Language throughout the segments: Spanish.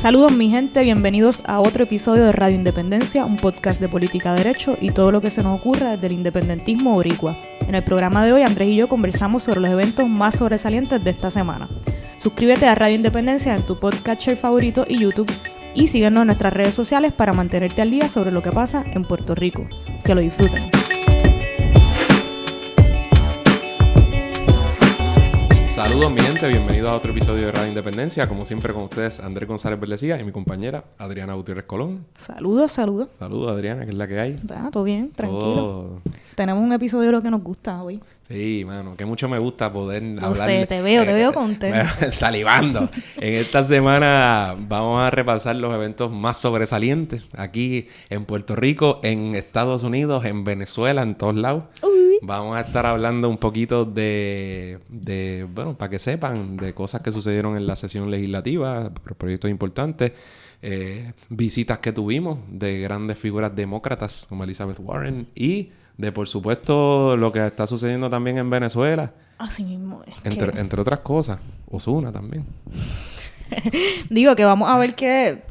Saludos mi gente, bienvenidos a otro episodio de Radio Independencia, un podcast de política, derecho y todo lo que se nos ocurra desde el independentismo boricua. En el programa de hoy, Andrés y yo conversamos sobre los eventos más sobresalientes de esta semana. Suscríbete a Radio Independencia en tu podcatcher favorito y YouTube y síguenos en nuestras redes sociales para mantenerte al día sobre lo que pasa en Puerto Rico. Que lo disfruten. Saludos mi gente, bienvenidos a otro episodio de Radio Independencia. Como siempre con ustedes, Andrés González Berlecía y mi compañera Adriana Gutiérrez Colón. Saludos. Saludos Adriana, que es la que hay. Todo bien, tranquilo. Tenemos un episodio de lo que nos gusta hoy. Sí, mano, que mucho me gusta poder hablar. No sé, te veo contento. Salivando. En esta semana vamos a repasar los eventos más sobresalientes aquí en Puerto Rico, en Estados Unidos, en Venezuela, en todos lados. Vamos a estar hablando un poquito de bueno, para que sepan, de cosas que sucedieron en la sesión legislativa, proyectos importantes, visitas que tuvimos de grandes figuras demócratas como Elizabeth Warren y de, por supuesto, lo que está sucediendo también en Venezuela. Así mismo es entre otras cosas. Ozuna también. Digo que vamos a ver que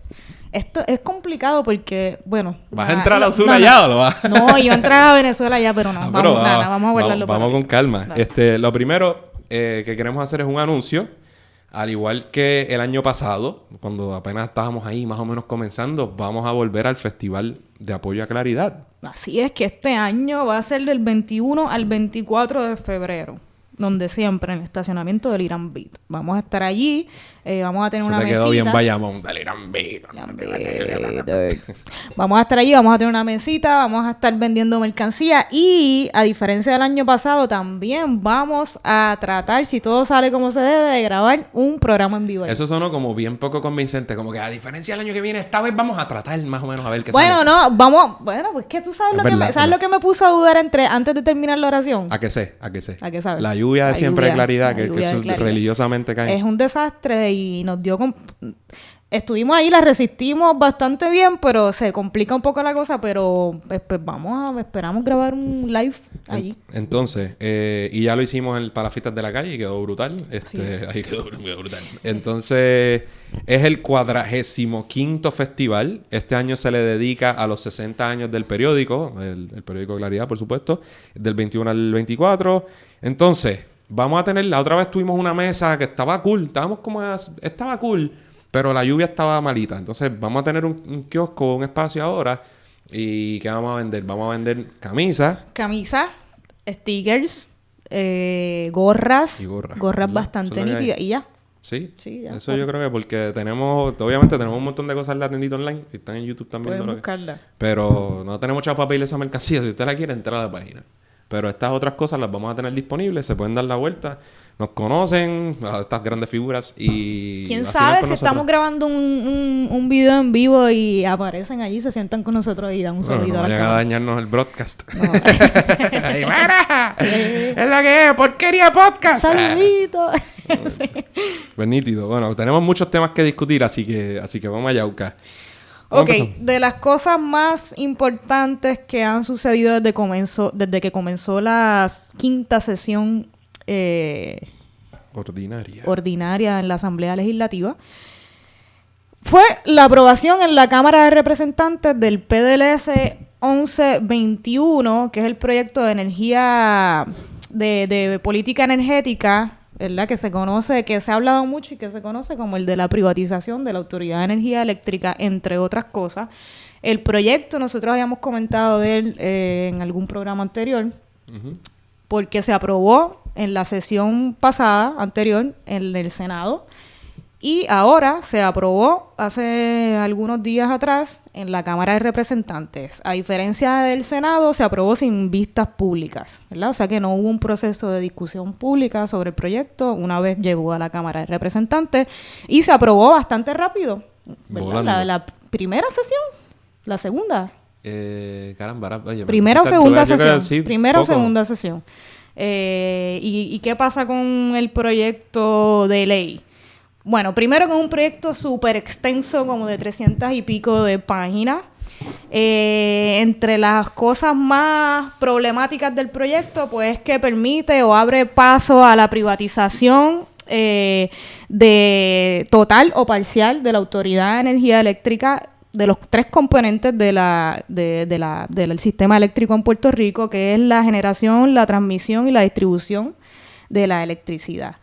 esto es complicado porque, bueno... ¿Vas a entrar a Ozuna ya o lo vas? No, iba a entrar a Venezuela ya, pero no. Vamos a guardarlo para Vamos con calma. Dale. Lo primero que queremos hacer es un anuncio. Al igual que el año pasado, cuando apenas estábamos ahí más o menos comenzando, vamos a volver al Festival de Apoyo a Claridad. Así es, que este año va a ser del 21 al 24 de febrero. Donde siempre, en el estacionamiento del Irán Beat. Vamos a estar allí, vamos a tener una mesita. Se te quedó bien Bayamón del Irán Beat. Vamos a estar allí, vamos a tener una mesita, vamos a estar vendiendo mercancía y, a diferencia del año pasado, también vamos a tratar, si todo sale como se debe, de grabar un programa en vivo. Eso sonó como bien poco convincente, como que a diferencia del año que viene, esta vez vamos a tratar más o menos a ver qué sale. Pues que tú sabes lo que me puso a dudar antes de terminar la oración. ¿A qué sé? ¿A qué sabes? La lluvia de siempre de claridad, que religiosamente cae. Es un desastre y nos dio... Estuvimos ahí, la resistimos bastante bien, pero se complica un poco la cosa, pero pues esperamos grabar un live allí. Entonces, y ya lo hicimos para las fiestas de la calle y quedó brutal. Sí. Ahí quedó brutal. Entonces, es el 45º festival. Este año se le dedica a los 60 años del periódico, el periódico Claridad, por supuesto, del 21 al 24. Entonces, vamos a tener... La otra vez tuvimos una mesa que estaba cool. Estaba cool, pero la lluvia estaba malita. Entonces, vamos a tener un kiosco, un espacio ahora. ¿Y qué vamos a vender? Vamos a vender camisas, stickers, gorras. Gorras bastante nítidas. Y ya. Sí, ya. Eso yo creo que porque obviamente tenemos un montón de cosas en la tiendita online. Que están en YouTube también. Pueden buscarla. Pero no tenemos mucho papel esa mercancía. Si usted la quiere, entra a la página. Pero estas otras cosas las vamos a tener disponibles. Se pueden dar la vuelta. Nos conocen a estas grandes figuras y... ¿Quién sabe si estamos grabando un video en vivo y aparecen allí, se sientan con nosotros y dan un saludito a la cámara? No vayan a dañarnos el broadcast. No. ¡Ay, mira! ¡Es la que es! ¡Porquería podcast! ¡Saludito! Sí. Pues nítido. Bueno, tenemos muchos temas que discutir, así que vamos a yaucar. Ok, de las cosas más importantes que han sucedido desde que comenzó la quinta sesión ordinaria en la Asamblea Legislativa, fue la aprobación en la Cámara de Representantes del PDLS 1121, que es el proyecto de energía de política energética, ¿verdad? Que se ha hablado mucho y que se conoce como el de la privatización de la Autoridad de Energía Eléctrica, entre otras cosas. El proyecto, nosotros habíamos comentado de él en algún programa anterior, porque se aprobó en la sesión anterior, en el Senado, y ahora se aprobó hace algunos días atrás en la Cámara de Representantes. A diferencia del Senado, se aprobó sin vistas públicas, ¿verdad? O sea que no hubo un proceso de discusión pública sobre el proyecto una vez llegó a la Cámara de Representantes y se aprobó bastante rápido, ¿verdad? La primera sesión, la segunda. Primera o segunda sesión. Primera o segunda sesión. ¿Y qué pasa con el proyecto de ley? Bueno, primero que es un proyecto súper extenso, como de 300 y pico de páginas. Entre las cosas más problemáticas del proyecto, pues es que permite o abre paso a la privatización de total o parcial de la Autoridad de Energía Eléctrica, de los 3 componentes del sistema eléctrico en Puerto Rico, que es la generación, la transmisión y la distribución de la electricidad.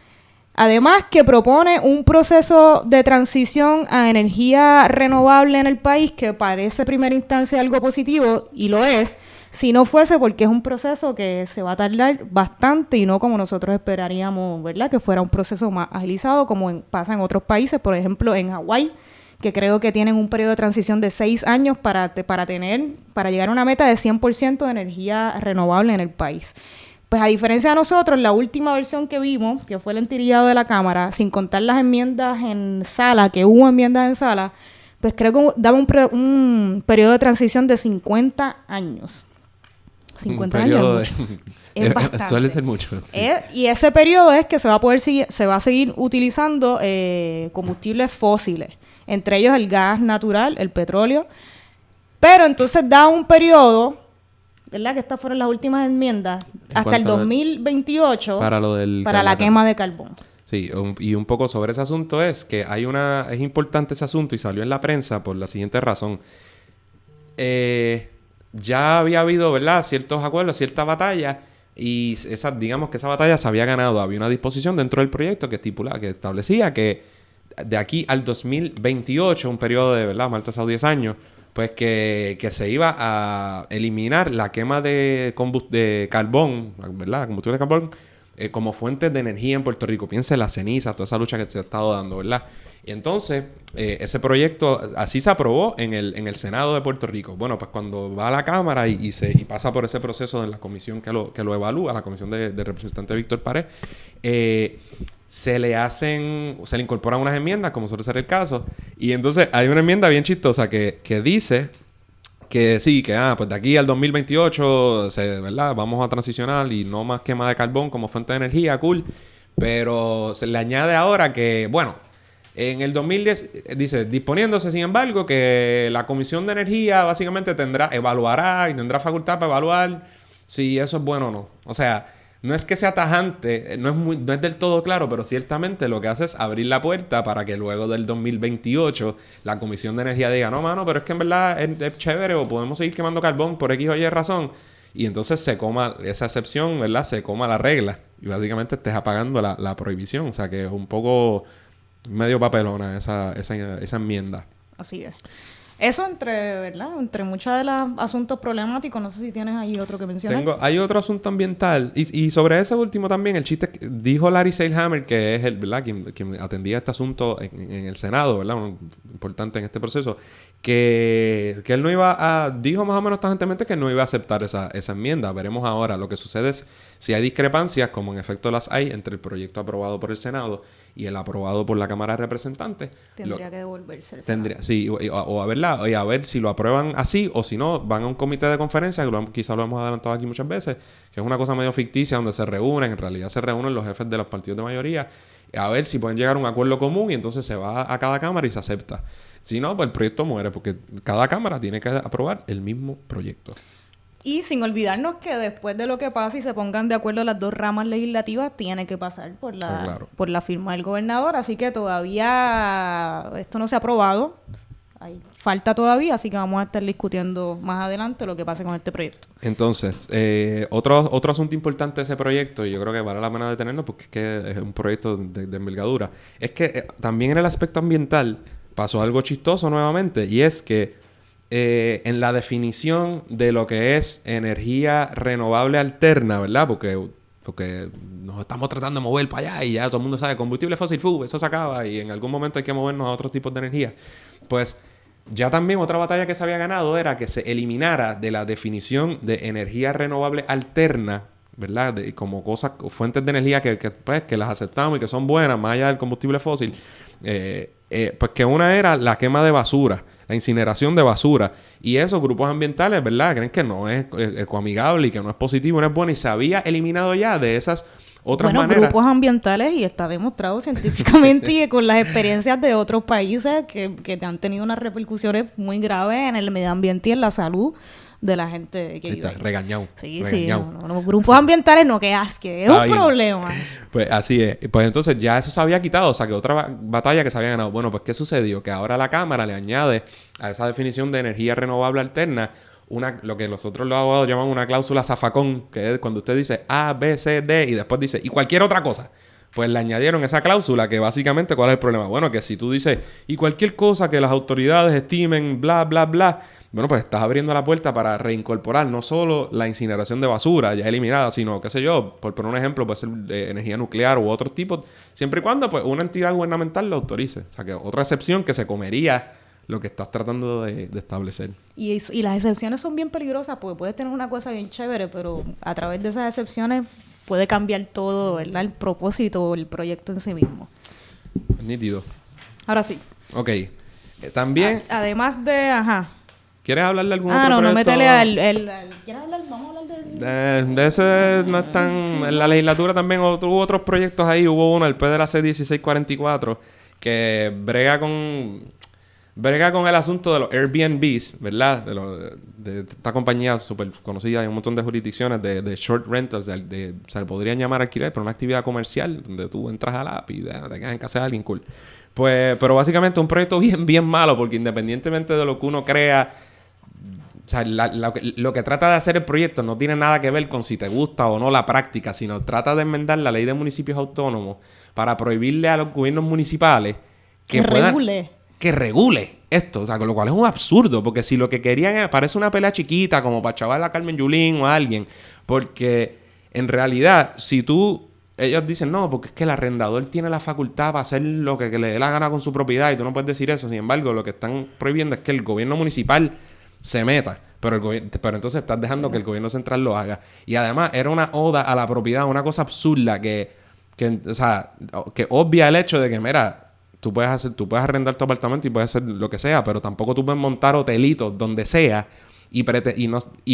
Además, que propone un proceso de transición a energía renovable en el país que parece a primera instancia algo positivo, y lo es, si no fuese porque es un proceso que se va a tardar bastante y no como nosotros esperaríamos, ¿verdad? Que fuera un proceso más agilizado como pasa en otros países, por ejemplo en Hawái, que creo que tienen un periodo de transición de 6 años para llegar a una meta de 100% de energía renovable en el país. Pues a diferencia de nosotros, la última versión que vimos, que fue el entiriado de la Cámara, sin contar las enmiendas en sala, que hubo enmiendas en sala, pues creo que daba un periodo de transición de 50 años. 50 años es bastante. Suele ser mucho. Sí. Y ese periodo es que se va a seguir utilizando combustibles fósiles, entre ellos el gas natural, el petróleo, pero entonces da un periodo, ¿verdad? Que estas fueron las últimas enmiendas, hasta el 2028 para la quema de carbón. Sí, y un poco sobre ese asunto es que es importante ese asunto y salió en la prensa por la siguiente razón. Ya había habido, ¿verdad?, ciertos acuerdos, cierta batalla, y digamos que esa batalla se había ganado. Había una disposición dentro del proyecto que establecía que de aquí al 2028, un periodo de, ¿verdad?, más o 10 años, pues que se iba a eliminar la quema de carbón, ¿verdad?, combustible de carbón, como fuentes de energía en Puerto Rico. Piensa en las cenizas, toda esa lucha que se ha estado dando, ¿verdad? Y entonces, ese proyecto así se aprobó en el Senado de Puerto Rico. Bueno, pues cuando va a la Cámara y pasa por ese proceso en la comisión que lo evalúa, la comisión de representante Víctor Pared, se le incorporan unas enmiendas, como suele ser el caso. Y entonces hay una enmienda bien chistosa que dice que sí, que pues de aquí al 2028, ¿verdad?, vamos a transicionar y no más quema de carbón como fuente de energía, cool. Pero se le añade ahora que, bueno, en el 2010, dice, disponiéndose, sin embargo, que la Comisión de Energía básicamente evaluará y tendrá facultad para evaluar si eso es bueno o no. O sea, no es que sea tajante, no es del todo claro, pero ciertamente lo que hace es abrir la puerta para que luego del 2028 la Comisión de Energía diga, no, mano, pero es que en verdad es chévere o podemos seguir quemando carbón por X o Y razón. Y entonces se coma esa excepción, ¿verdad? Se coma la regla. Y básicamente estés apagando la prohibición. O sea que es un poco medio papelona esa enmienda. Así es. Eso ¿verdad? Entre muchos de los asuntos problemáticos. No sé si tienes ahí otro que mencionar. Hay otro asunto ambiental. Y sobre ese último también, el chiste... Dijo Larry Seilhammer, que es ¿verdad?, quien atendía este asunto en el Senado, ¿verdad? Importante en este proceso. Que él no iba a... Dijo más o menos tajantemente que no iba a aceptar esa enmienda. Veremos ahora. Lo que sucede es si hay discrepancias, como en efecto las hay, entre el proyecto aprobado por el Senado y el aprobado por la Cámara de Representantes. Tendría que devolverse el Senado. Sí, a ver si lo aprueban así o si no, van a un comité de conferencia, que quizás lo hemos adelantado aquí muchas veces, que es una cosa medio ficticia donde en realidad se reúnen los jefes de los partidos de mayoría, a ver si pueden llegar a un acuerdo común y entonces se va a cada cámara y se acepta. Si no, pues el proyecto muere porque cada cámara tiene que aprobar el mismo proyecto. Y sin olvidarnos que después de lo que pasa y se pongan de acuerdo las dos ramas legislativas, tiene que pasar por la firma del gobernador. Así que todavía esto no se ha aprobado. Hay falta todavía, así que vamos a estar discutiendo más adelante lo que pase con este proyecto. Entonces, otro asunto importante de ese proyecto, y yo creo que vale la pena detenernos porque es que es un proyecto de envergadura, es que también en el aspecto ambiental pasó algo chistoso nuevamente, y es que en la definición de lo que es energía renovable alterna, ¿verdad? Porque nos estamos tratando de mover para allá y ya todo el mundo sabe, combustible fósil, eso se acaba y en algún momento hay que movernos a otros tipos de energía. Pues ya también otra batalla que se había ganado era que se eliminara de la definición de energía renovable alterna, ¿verdad? Como fuentes de energía que las aceptamos y que son buenas, más allá del combustible fósil. Pues que una era la quema de basura, la incineración de basura. Y esos grupos ambientales, ¿verdad?, creen que no es ecoamigable y que no es positivo, no es bueno. Y se había eliminado ya de esas otras maneras. Grupos ambientales, y está demostrado científicamente y con las experiencias de otros países que han tenido unas repercusiones muy graves en el medio ambiente y en la salud de la gente que vive ahí. Regañado. Sí, regañado. sí. No, grupos ambientales no, que asque. Es Está un bien. problema. Pues así es. Pues entonces ya eso se había quitado. O sea, que otra batalla que se había ganado. Bueno, pues ¿qué sucedió? Que ahora la Cámara le añade a esa definición de energía renovable alterna lo que nosotros los abogados llaman una cláusula zafacón, que es cuando usted dice A, B, C, D y después dice y cualquier otra cosa. Pues le añadieron esa cláusula que básicamente, ¿cuál es el problema? Bueno, que si tú dices y cualquier cosa que las autoridades estimen, bla, bla, bla, bueno, pues estás abriendo la puerta para reincorporar no solo la incineración de basura ya eliminada, sino, qué sé yo, por poner un ejemplo, puede ser de energía nuclear u otros tipos, siempre y cuando pues una entidad gubernamental lo autorice. O sea, que otra excepción que se comería lo que estás tratando de establecer. Y las excepciones son bien peligrosas porque puedes tener una cosa bien chévere, pero a través de esas excepciones puede cambiar todo, ¿verdad? El propósito o el proyecto en sí mismo. Nítido. Ahora sí. Ok. También... Además de... Ajá. ¿Quieres hablar de algún otro no proyecto? métele al... ¿Quieres hablar? Vamos a hablar del... De ese no es tan... En la legislatura también hubo otros proyectos ahí. Hubo uno, el PDLAC 1644, que brega con el asunto de los Airbnbs, ¿verdad? De esta compañía súper conocida en un montón de jurisdicciones de short rentals, se le podrían llamar alquiler, pero una actividad comercial donde tú entras al app y te quedas en casa de alguien cool. Pues, pero básicamente un proyecto bien, bien malo, porque independientemente de lo que uno crea, o sea, lo que trata de hacer el proyecto no tiene nada que ver con si te gusta o no la práctica, sino trata de enmendar la ley de municipios autónomos para prohibirle a los gobiernos municipales que regule esto, o sea, con lo cual es un absurdo, porque si lo que querían parece una pelea chiquita, como para chaval a Carmen Yulín o a alguien, porque en realidad, ellos dicen, no, porque es que el arrendador tiene la facultad para hacer lo que le dé la gana con su propiedad y tú no puedes decir eso. Sin embargo, lo que están prohibiendo es que el gobierno municipal se meta, pero entonces estás dejando que el gobierno central lo haga. Y además era una oda a la propiedad, una cosa absurda que obvia el hecho de que, mira, tú puedes arrendar tu apartamento y puedes hacer lo que sea, pero tampoco tú puedes montar hotelitos donde sea y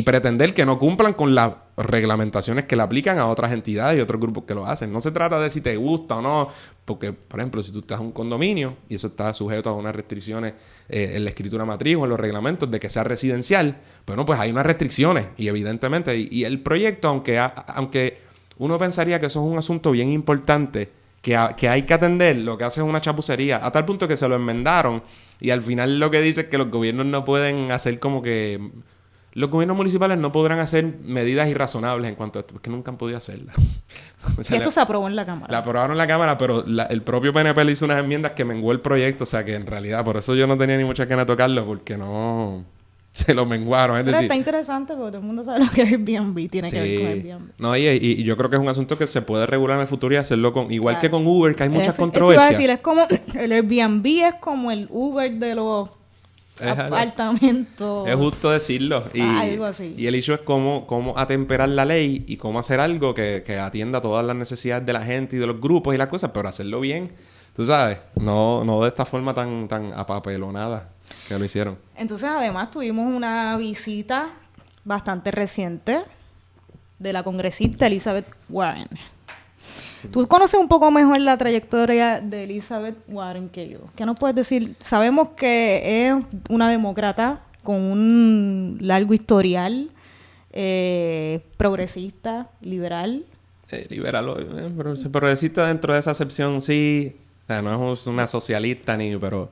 pretender que no cumplan con las reglamentaciones que le aplican a otras entidades y otros grupos que lo hacen. No se trata de si te gusta o no, porque, por ejemplo, si tú estás en un condominio y eso está sujeto a unas restricciones en la escritura matriz o en los reglamentos de que sea residencial, bueno, pues hay unas restricciones y evidentemente, y el proyecto, aunque uno pensaría que eso es un asunto bien importante, que hay que atender, lo que hace es una chapucería, a tal punto que se lo enmendaron y al final lo que dice es que los gobiernos no pueden hacer los gobiernos municipales no podrán hacer medidas irrazonables en cuanto a esto, porque nunca han podido hacerlas. O sea, y esto se aprobó en la Cámara. La aprobaron en la Cámara, pero el propio PNP le hizo unas enmiendas que menguó el proyecto, o sea que en realidad por eso yo no tenía ni mucha ganas de tocarlo, porque no... Se lo menguaron, es Pero decir... está interesante porque todo el mundo sabe lo que es Airbnb. Tiene que ver con Airbnb. No, y yo creo que es un asunto que se puede regular en el futuro y hacerlo igual claro. que con Uber, que hay muchas Eso controversias. iba a decir, es como... El Airbnb es como el Uber de los apartamentos. Es justo decirlo. Algo así. Y el issue es cómo atemperar la ley y cómo hacer algo que atienda todas las necesidades de la gente y de los grupos y las cosas, pero hacerlo bien. Tú sabes, no de esta forma tan apapelonada que lo hicieron. Entonces, además, tuvimos una visita bastante reciente de la congresista Elizabeth Warren. Tú conoces un poco mejor la trayectoria de Elizabeth Warren que yo. ¿Qué nos puedes decir? Sabemos que es una demócrata con un largo historial, progresista, liberal. Liberal, pero progresista dentro de esa acepción, sí. O sea, no es una socialista pero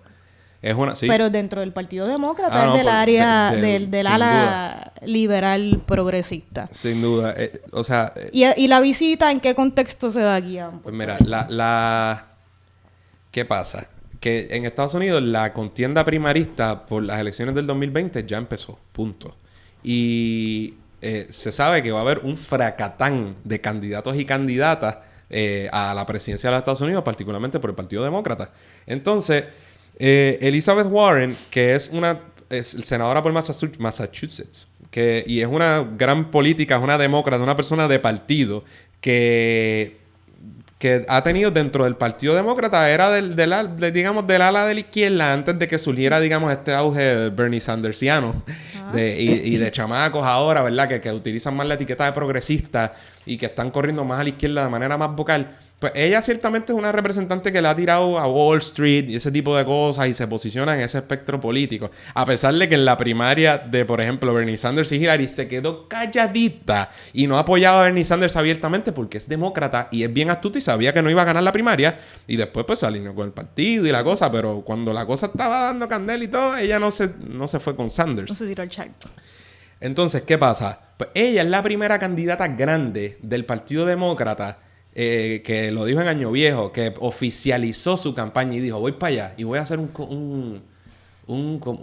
es una... Sí. Pero dentro del Partido Demócrata es del área... del ala liberal progresista. Sin duda. O sea... ¿Y la visita en qué contexto se da aquí? Pues mira, ¿qué pasa? Que en Estados Unidos la contienda primarista por las elecciones del 2020 ya empezó. Punto. Y se sabe que va a haber un fracatán de candidatos y candidatas a la presidencia de los Estados Unidos, particularmente por el Partido Demócrata. Entonces, Elizabeth Warren, que es senadora por Massachusetts, y es una gran política, es una demócrata, una persona de partido que ha tenido dentro del Partido Demócrata, era del ala de la izquierda antes de que surgiera, digamos, este auge Bernie Sandersiano y de chamacos ahora, ¿verdad? Que utilizan más la etiqueta de progresista y que están corriendo más a la izquierda de manera más vocal. Pues ella ciertamente es una representante que le ha tirado a Wall Street y ese tipo de cosas y se posiciona en ese espectro político. A pesar de que en la primaria de, por ejemplo, Bernie Sanders y Hillary se quedó calladita y no ha apoyado a Bernie Sanders abiertamente porque es demócrata y es bien astuta y sabía que no iba a ganar la primaria. Y después pues se alineó con el partido y la cosa, pero cuando la cosa estaba dando candela y todo, ella no se fue con Sanders. No se tiró el charco. Entonces, ¿qué pasa? Pues ella es la primera candidata grande del Partido Demócrata que lo dijo en Año Viejo, que oficializó su campaña y dijo, voy para allá y voy a hacer un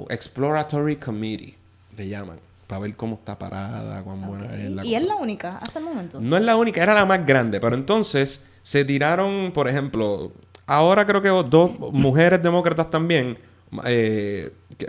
exploratory committee, le llaman, para ver cómo está parada, cuán buena es la cosa. ¿Y es la única hasta el momento? No es la única, era la más grande, pero entonces se tiraron, por ejemplo, ahora creo que dos mujeres demócratas también,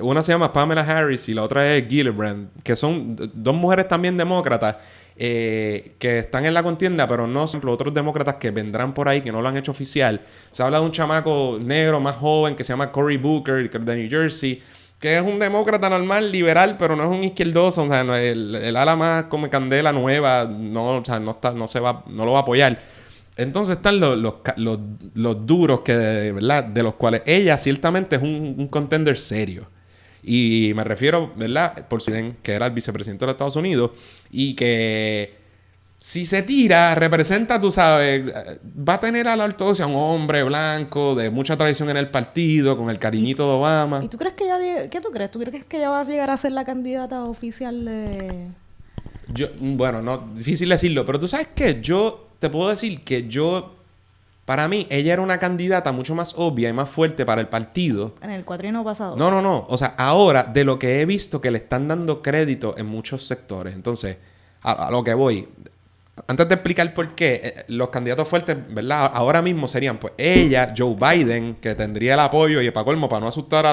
una se llama Pamela Harris y la otra es Gillibrand, que son dos mujeres también demócratas que están en la contienda, pero no, por ejemplo, otros demócratas que vendrán por ahí, que no lo han hecho oficial. Se habla de un chamaco negro más joven que se llama Cory Booker, que es de New Jersey, que es un demócrata normal, liberal, pero no es un izquierdoso, o sea, el ala más como candela nueva, no, o sea, no lo va a apoyar. Entonces están los duros que, ¿verdad? De los cuales ella ciertamente es un contender serio. Y me refiero, ¿verdad? Por Biden, que era el vicepresidente de los Estados Unidos, y que si se tira, representa, tú sabes, va a tener a la ortodoxia un hombre blanco, de mucha tradición en el partido, con el cariñito de Obama. ¿Y tú crees que ella... ¿Qué tú crees? ¿Tú crees que ella va a llegar a ser la candidata oficial de...? Bueno, no, difícil decirlo, pero tú sabes que yo te puedo decir que para mí, ella era una candidata mucho más obvia y más fuerte para el partido. En el cuatrienio pasado. No. O sea, ahora, de lo que he visto que le están dando crédito en muchos sectores. Entonces, a lo que voy. Antes de explicar por qué, los candidatos fuertes, ¿verdad? Ahora mismo serían, pues, ella, Joe Biden, que tendría el apoyo, y para colmo, para no asustar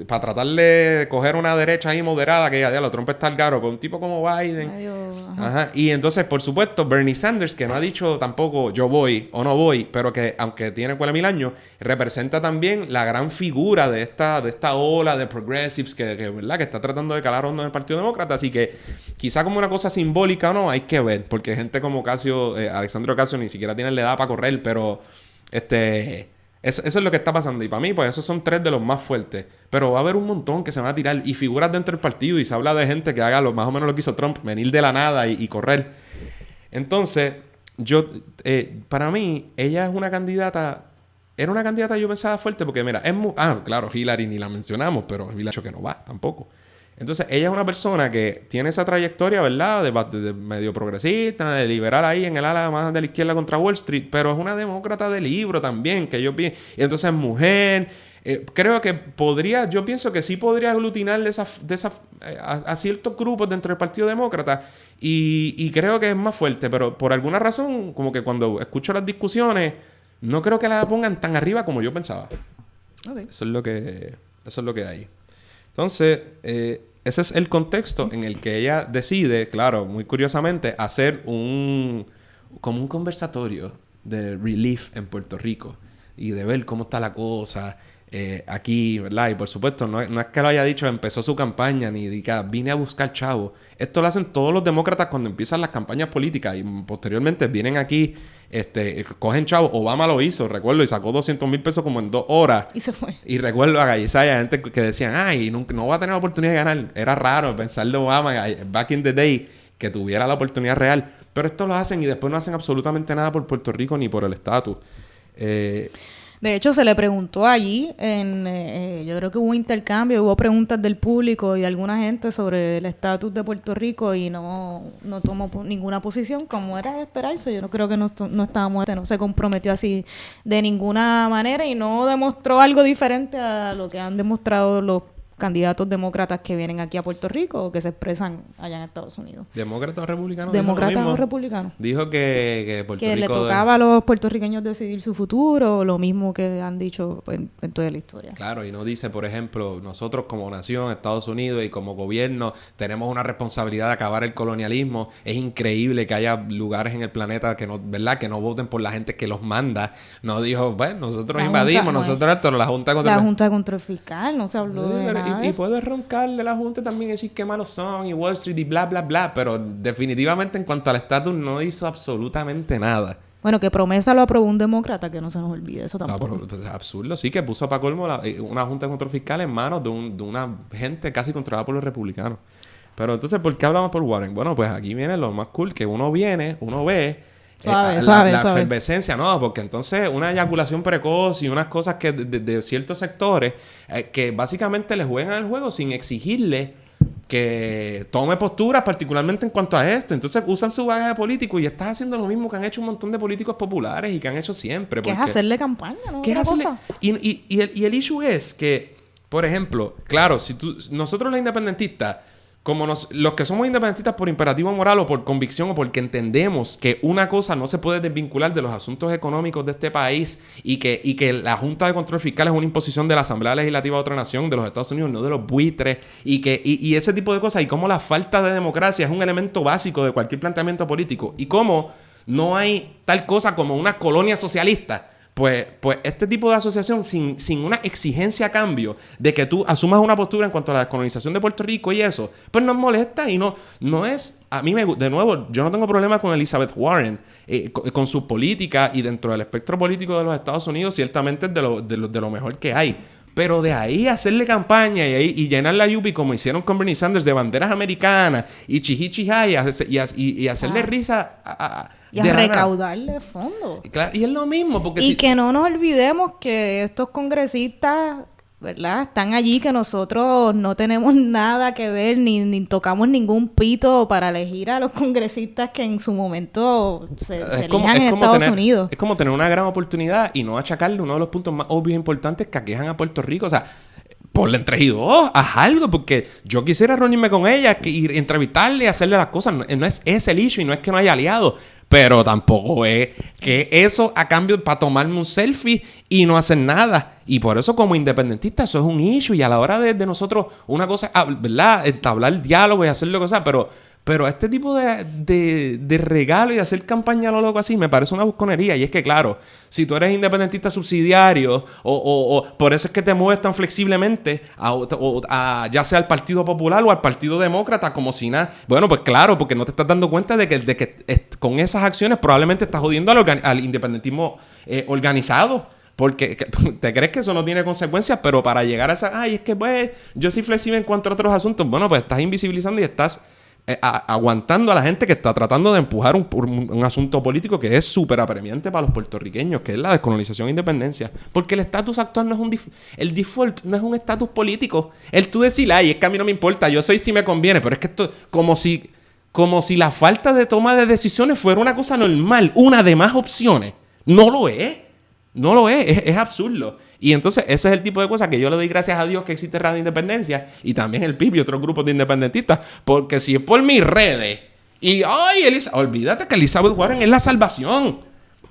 para tratar de coger una derecha ahí moderada, que ya lo Trump está al garo, pero un tipo como Biden. Ajá. Y entonces, por supuesto, Bernie Sanders, que no ha dicho tampoco yo voy o no voy, pero que, aunque tiene 4000 años, representa también la gran figura de esta ola de progressives ¿verdad? Que está tratando de calar hondo en el Partido Demócrata. Así que, quizá como una cosa simbólica o no, hay que ver, porque gente como Ocasio, Alexandria Ocasio, ni siquiera tiene la edad para correr, pero eso es lo que está pasando. Y para mí, pues esos son tres de los más fuertes. Pero va a haber un montón que se van a tirar. Y figuras dentro del partido. Y se habla de gente que haga más o menos lo que hizo Trump. Venir de la nada y correr. Entonces, para mí, ella es una candidata... Era una candidata, yo pensaba, fuerte. Porque mira, claro, Hillary ni la mencionamos. Pero Hillary ha dicho que no va tampoco. Entonces, ella es una persona que tiene esa trayectoria, ¿verdad? De medio progresista, de liberal ahí en el ala más de la izquierda contra Wall Street, pero es una demócrata de libro también, que yo pienso. Y entonces es mujer. Creo que yo pienso que sí podría aglutinar a ciertos grupos dentro del Partido Demócrata y creo que es más fuerte, pero por alguna razón, como que cuando escucho las discusiones, no creo que la pongan tan arriba como yo pensaba. Okay. Eso es lo que hay. Entonces, ese es el contexto en el que ella decide, claro, muy curiosamente, hacer como un conversatorio de relief en Puerto Rico y de ver cómo está la cosa aquí, ¿verdad? Y por supuesto, no es que lo haya dicho, empezó su campaña, ni diga, vine a buscar chavo. Esto lo hacen todos los demócratas cuando empiezan las campañas políticas y posteriormente vienen aquí, cogen chavo. Obama lo hizo, recuerdo, y sacó 200,000 pesos como en 2 horas. Y se fue. Y recuerdo a Gallisaya, gente que decían, no va a tener la oportunidad de ganar. Era raro pensar de Obama, back in the day, que tuviera la oportunidad real. Pero esto lo hacen y después no hacen absolutamente nada por Puerto Rico ni por el estatus. De hecho, se le preguntó allí, yo creo que hubo intercambio, hubo preguntas del público y de alguna gente sobre el estatus de Puerto Rico y no tomó ninguna posición, como era de esperarse. Yo no creo que no se comprometió así de ninguna manera y no demostró algo diferente a lo que han demostrado los candidatos demócratas que vienen aquí a Puerto Rico o que se expresan allá en Estados Unidos. ¿Demócratas o republicanos? ¿Demócratas o republicanos? Dijo que Puerto Rico... Que le tocaba a los puertorriqueños decidir su futuro, lo mismo que han dicho en toda la historia. Claro, y no dice, por ejemplo, nosotros como nación, Estados Unidos y como gobierno, tenemos una responsabilidad de acabar el colonialismo. Es increíble que haya lugares en el planeta que no, ¿verdad? Que no voten por la gente que los manda. No dijo, bueno, nosotros invadimos, la Junta contra el fiscal, no se habló de nada. Y puedes roncarle a la Junta también y decir qué malos son y Wall Street y bla, bla, bla. Pero definitivamente en cuanto al estatus no hizo absolutamente nada. Bueno, que Promesa lo aprobó un demócrata, que no se nos olvide eso tampoco. No, pero pues, absurdo. Sí, que puso para colmo una junta de control fiscal en manos de una gente casi controlada por los republicanos. Pero entonces, ¿por qué hablamos por Warren? Bueno, pues aquí viene lo más cool, que uno ve Suave. la efervescencia, ¿no? Porque entonces una eyaculación precoz y unas cosas que de ciertos sectores que básicamente le juegan al juego sin exigirle que tome posturas, particularmente en cuanto a esto. Entonces usan su bagaje político y estás haciendo lo mismo que han hecho un montón de políticos populares y que han hecho siempre. Que es hacerle campaña, ¿no? ¿Qué es hacerle? Y el issue es que, por ejemplo, claro, nosotros los independentistas, como los que somos independentistas por imperativo moral o por convicción o porque entendemos que una cosa no se puede desvincular de los asuntos económicos de este país y que la Junta de Control Fiscal es una imposición de la Asamblea Legislativa de otra nación, de los Estados Unidos, no de los buitres, y ese tipo de cosas, y cómo la falta de democracia es un elemento básico de cualquier planteamiento político, y cómo no hay tal cosa como una colonia socialista. Pues este tipo de asociación sin una exigencia a cambio de que tú asumas una postura en cuanto a la descolonización de Puerto Rico y eso, pues nos molesta y no es... A mí, de nuevo, yo no tengo problema con Elizabeth Warren, con su política y dentro del espectro político de los Estados Unidos, ciertamente es de lo mejor que hay. Pero de ahí hacerle campaña y llenar la yupi como hicieron con Bernie Sanders de banderas americanas y chihichijá y hacerle risa y a recaudarle fondos. Claro, y es lo mismo porque que no nos olvidemos que estos congresistas, ¿verdad? Están allí, que nosotros no tenemos nada que ver ni tocamos ningún pito para elegir a los congresistas que en su momento se elijan en Estados Unidos. Es como tener una gran oportunidad y no achacarle uno de los puntos más obvios e importantes que aquejan a Puerto Rico. O sea, ponle en 3 y 2, haz algo, porque yo quisiera reunirme con ella y entrevistarle y hacerle las cosas. No es ese el issue y no es que no haya aliados. Pero tampoco es que eso a cambio para tomarme un selfie y no hacer nada. Y por eso como independentista eso es un issue. Y a la hora de nosotros, una cosa, ¿verdad? Entablar diálogo y hacer lo que sea. Pero este tipo de regalo y hacer campaña a lo loco así me parece una busconería. Y es que, claro, si tú eres independentista subsidiario o por eso es que te mueves tan flexiblemente ya sea al Partido Popular o al Partido Demócrata como si nada. Bueno, pues claro, porque no te estás dando cuenta de que con esas acciones probablemente estás jodiendo al independentismo organizado. Porque te crees que eso no tiene consecuencias, pero para llegar a esa... es que pues yo soy flexible en cuanto a otros asuntos. Bueno, pues estás invisibilizando y estás... aguantando a la gente que está tratando de empujar un asunto político que es súper apremiante para los puertorriqueños, que es la descolonización e independencia. Porque el estatus actual no es el default no es un estatus político. El tú decir, es que a mí no me importa, yo soy si me conviene, pero es que esto como si la falta de toma de decisiones fuera una cosa normal, una de más opciones. No lo es. No lo es absurdo. Y entonces ese es el tipo de cosas que yo le doy gracias a Dios que existe Radio Independencia y también el PIB y otros grupos de independentistas, porque si es por mis redes y olvídate que Elizabeth Warren es la salvación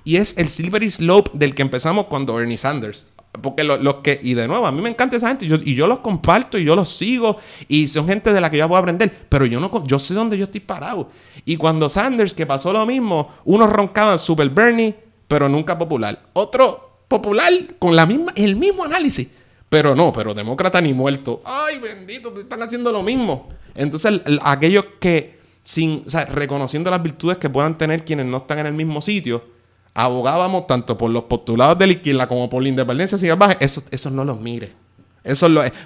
y es el slippery slope del que empezamos cuando Bernie Sanders. Porque y de nuevo, a mí me encanta esa gente y yo los comparto y yo los sigo y son gente de la que yo puedo aprender, pero yo sé dónde yo estoy parado. Y cuando Sanders, que pasó lo mismo, unos roncaban super Bernie, pero nunca popular. Otro popular con el mismo análisis. Pero demócrata ni muerto. ¡Ay, bendito! Están haciendo lo mismo. Entonces, aquellos que, reconociendo las virtudes que puedan tener quienes no están en el mismo sitio, abogábamos tanto por los postulados de la izquierda como por la independencia salvaje, esos no los mires.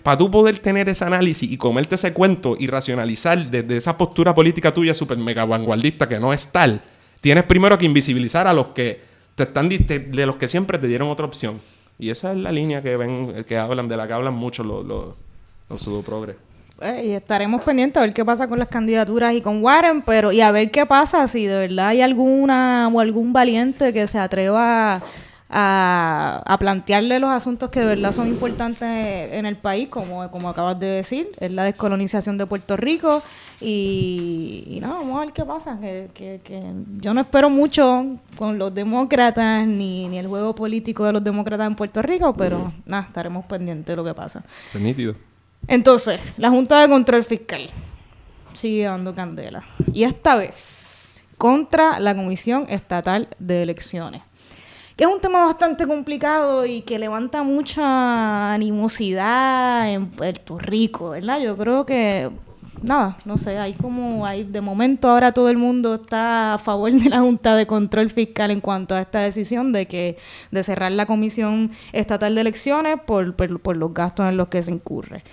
Para tú poder tener ese análisis y comerte ese cuento y racionalizar desde esa postura política tuya súper mega vanguardista que no es tal, tienes primero que invisibilizar a los que de los que siempre te dieron otra opción. Y esa es la línea que hablan, de la que hablan mucho los pseudoprogres. Y estaremos pendientes a ver qué pasa con las candidaturas y con Warren, y a ver qué pasa si de verdad hay algún valiente que se atreva a plantearle los asuntos que de verdad son importantes en el país, como acabas de decir, es la descolonización de Puerto Rico. Y no, vamos a ver qué pasa, que yo no espero mucho con los demócratas ni el juego político de los demócratas en Puerto Rico, pero nada, estaremos pendientes de lo que pasa. Es nítido. Entonces, la Junta de Control Fiscal sigue dando candela, y esta vez contra la Comisión Estatal de Elecciones, que es un tema bastante complicado y que levanta mucha animosidad en Puerto Rico, ¿verdad? Yo creo que nada, no sé, de momento ahora todo el mundo está a favor de la Junta de Control Fiscal en cuanto a esta decisión de cerrar la Comisión Estatal de Elecciones por los gastos en los que se incurre.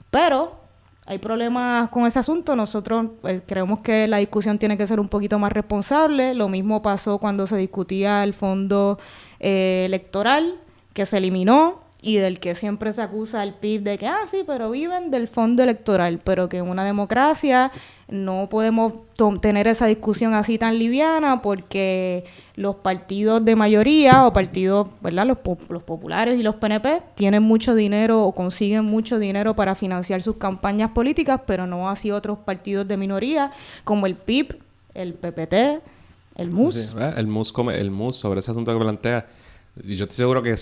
Pero hay problemas con ese asunto. Nosotros creemos que la discusión tiene que ser un poquito más responsable. Lo mismo pasó cuando se discutía el fondo electoral, que se eliminó, y del que siempre se acusa al PIB de que, sí, pero viven del fondo electoral, pero que en una democracia no podemos tener esa discusión así tan liviana porque los partidos de mayoría o partidos, ¿verdad?, los populares y los PNP tienen mucho dinero o consiguen mucho dinero para financiar sus campañas políticas, pero no así otros partidos de minoría como el PIB, el PPT, el MUS. Sí, el MUS sobre ese asunto que plantea. Y yo estoy seguro que...